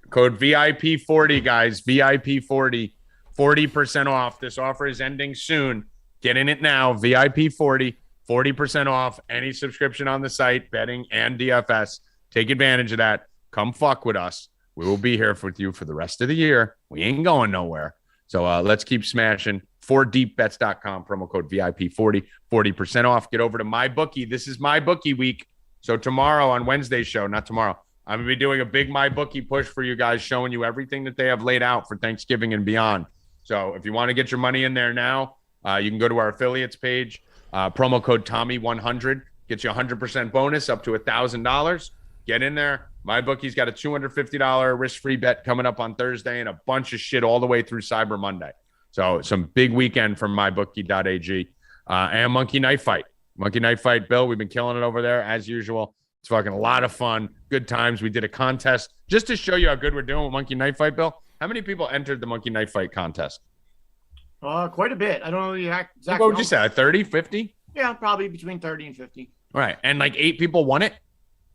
Speaker 1: Code VIP40, guys. VIP40. 40% off. This offer is ending soon. Get in it now. VIP40. 40% off any subscription on the site, betting and DFS. Take advantage of that. Come fuck with us. We will be here with you for the rest of the year. We ain't going nowhere. So let's keep smashing. 4deepbets.com, promo code VIP40, 40% off. Get over to MyBookie. This is MyBookie week. So tomorrow on Wednesday's show, not tomorrow, I'm going to be doing a big MyBookie push for you guys, showing you everything that they have laid out for Thanksgiving and beyond. So if you want to get your money in there now, you can go to our affiliates page. Promo code Tommy100 gets you 100% bonus up to $1,000. Get in there. MyBookie's got a $250 risk-free bet coming up on Thursday and a bunch of shit all the way through Cyber Monday. So some big weekend from mybookie.ag and Monkey Knife Fight. Monkey Knife Fight, Bill, we've been killing it over there as usual. It's fucking a lot of fun. Good times. We did a contest just to show you how good we're doing with Monkey Knife Fight, Bill. How many people entered the Monkey Knife Fight contest?
Speaker 2: Quite a bit. I don't know the exact
Speaker 1: What would you say, 30, 50?
Speaker 2: Yeah, probably between 30 and 50.
Speaker 1: All right. And like 8 people won it?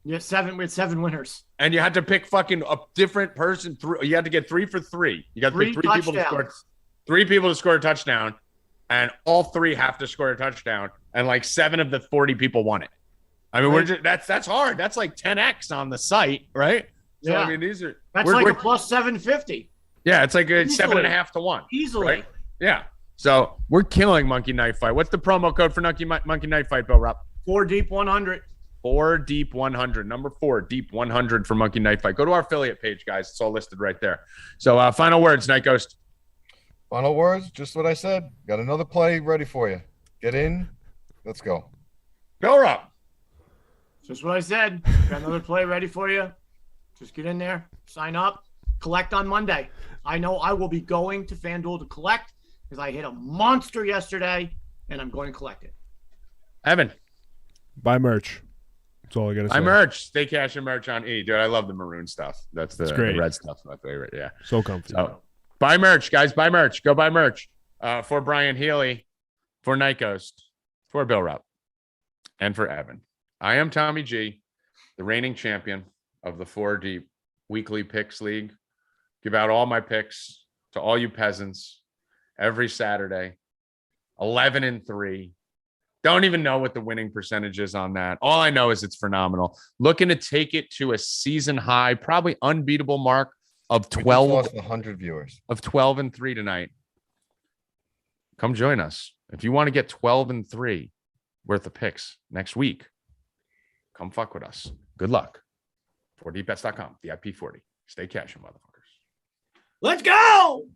Speaker 2: Yeah, 7 with 7 winners.
Speaker 1: And you had to pick fucking a different person. You had to get 3 for 3. You got to pick 3 people to score. 3 people to score a touchdown, and all 3 have to score a touchdown. And like 7 of the 40 people won it. I mean,
Speaker 2: right.
Speaker 1: that's hard. That's like 10x on the site, right? So
Speaker 2: yeah.
Speaker 1: I mean,
Speaker 2: that's like a plus 750.
Speaker 1: Yeah, it's like a 7.5 to 1.
Speaker 2: Easily.
Speaker 1: Right? Yeah. So we're killing Monkey Knife Fight. What's the promo code for Monkey Knife Fight, Bill Rob?
Speaker 2: 4deep100.
Speaker 1: 4deep100. Number 4, deep 100 for Monkey Knife Fight. Go to our affiliate page, guys. It's all listed right there. So final words, Night Ghost.
Speaker 4: Final words, just what I said. Got another play ready for you. Get in. Let's go.
Speaker 1: Bill Rob.
Speaker 2: Just what I said. Got another play ready for you. Just get in there, sign up, collect on Monday. I know I will be going to FanDuel to collect because I hit a monster yesterday, and I'm going to collect it.
Speaker 1: Evan.
Speaker 3: Buy merch. That's all I got to say.
Speaker 1: Buy merch. Stay Cashin merch on E. Dude, I love the maroon stuff. That's the red stuff. My favorite. Yeah.
Speaker 3: So comfy.
Speaker 1: So, buy merch, guys. Buy merch. Go buy merch. For Brian Healy, for Night Ghost, for Bill Rob, and for Evan. I am Tommy G, the reigning champion of the 4 Deep Weekly Picks League. Give out all my picks to all you peasants every Saturday. 11-3. Don't even know what the winning percentage is on that. All I know is it's phenomenal. Looking to take it to a season high, probably unbeatable mark of 12.
Speaker 4: We just lost 100 viewers.
Speaker 1: Of 12-3 tonight. Come join us. If you want to get 12-3 worth of picks next week, come fuck with us. Good luck. 4deepbets.com, VIP40. Stay Cashin, motherfuckers.
Speaker 2: Let's go!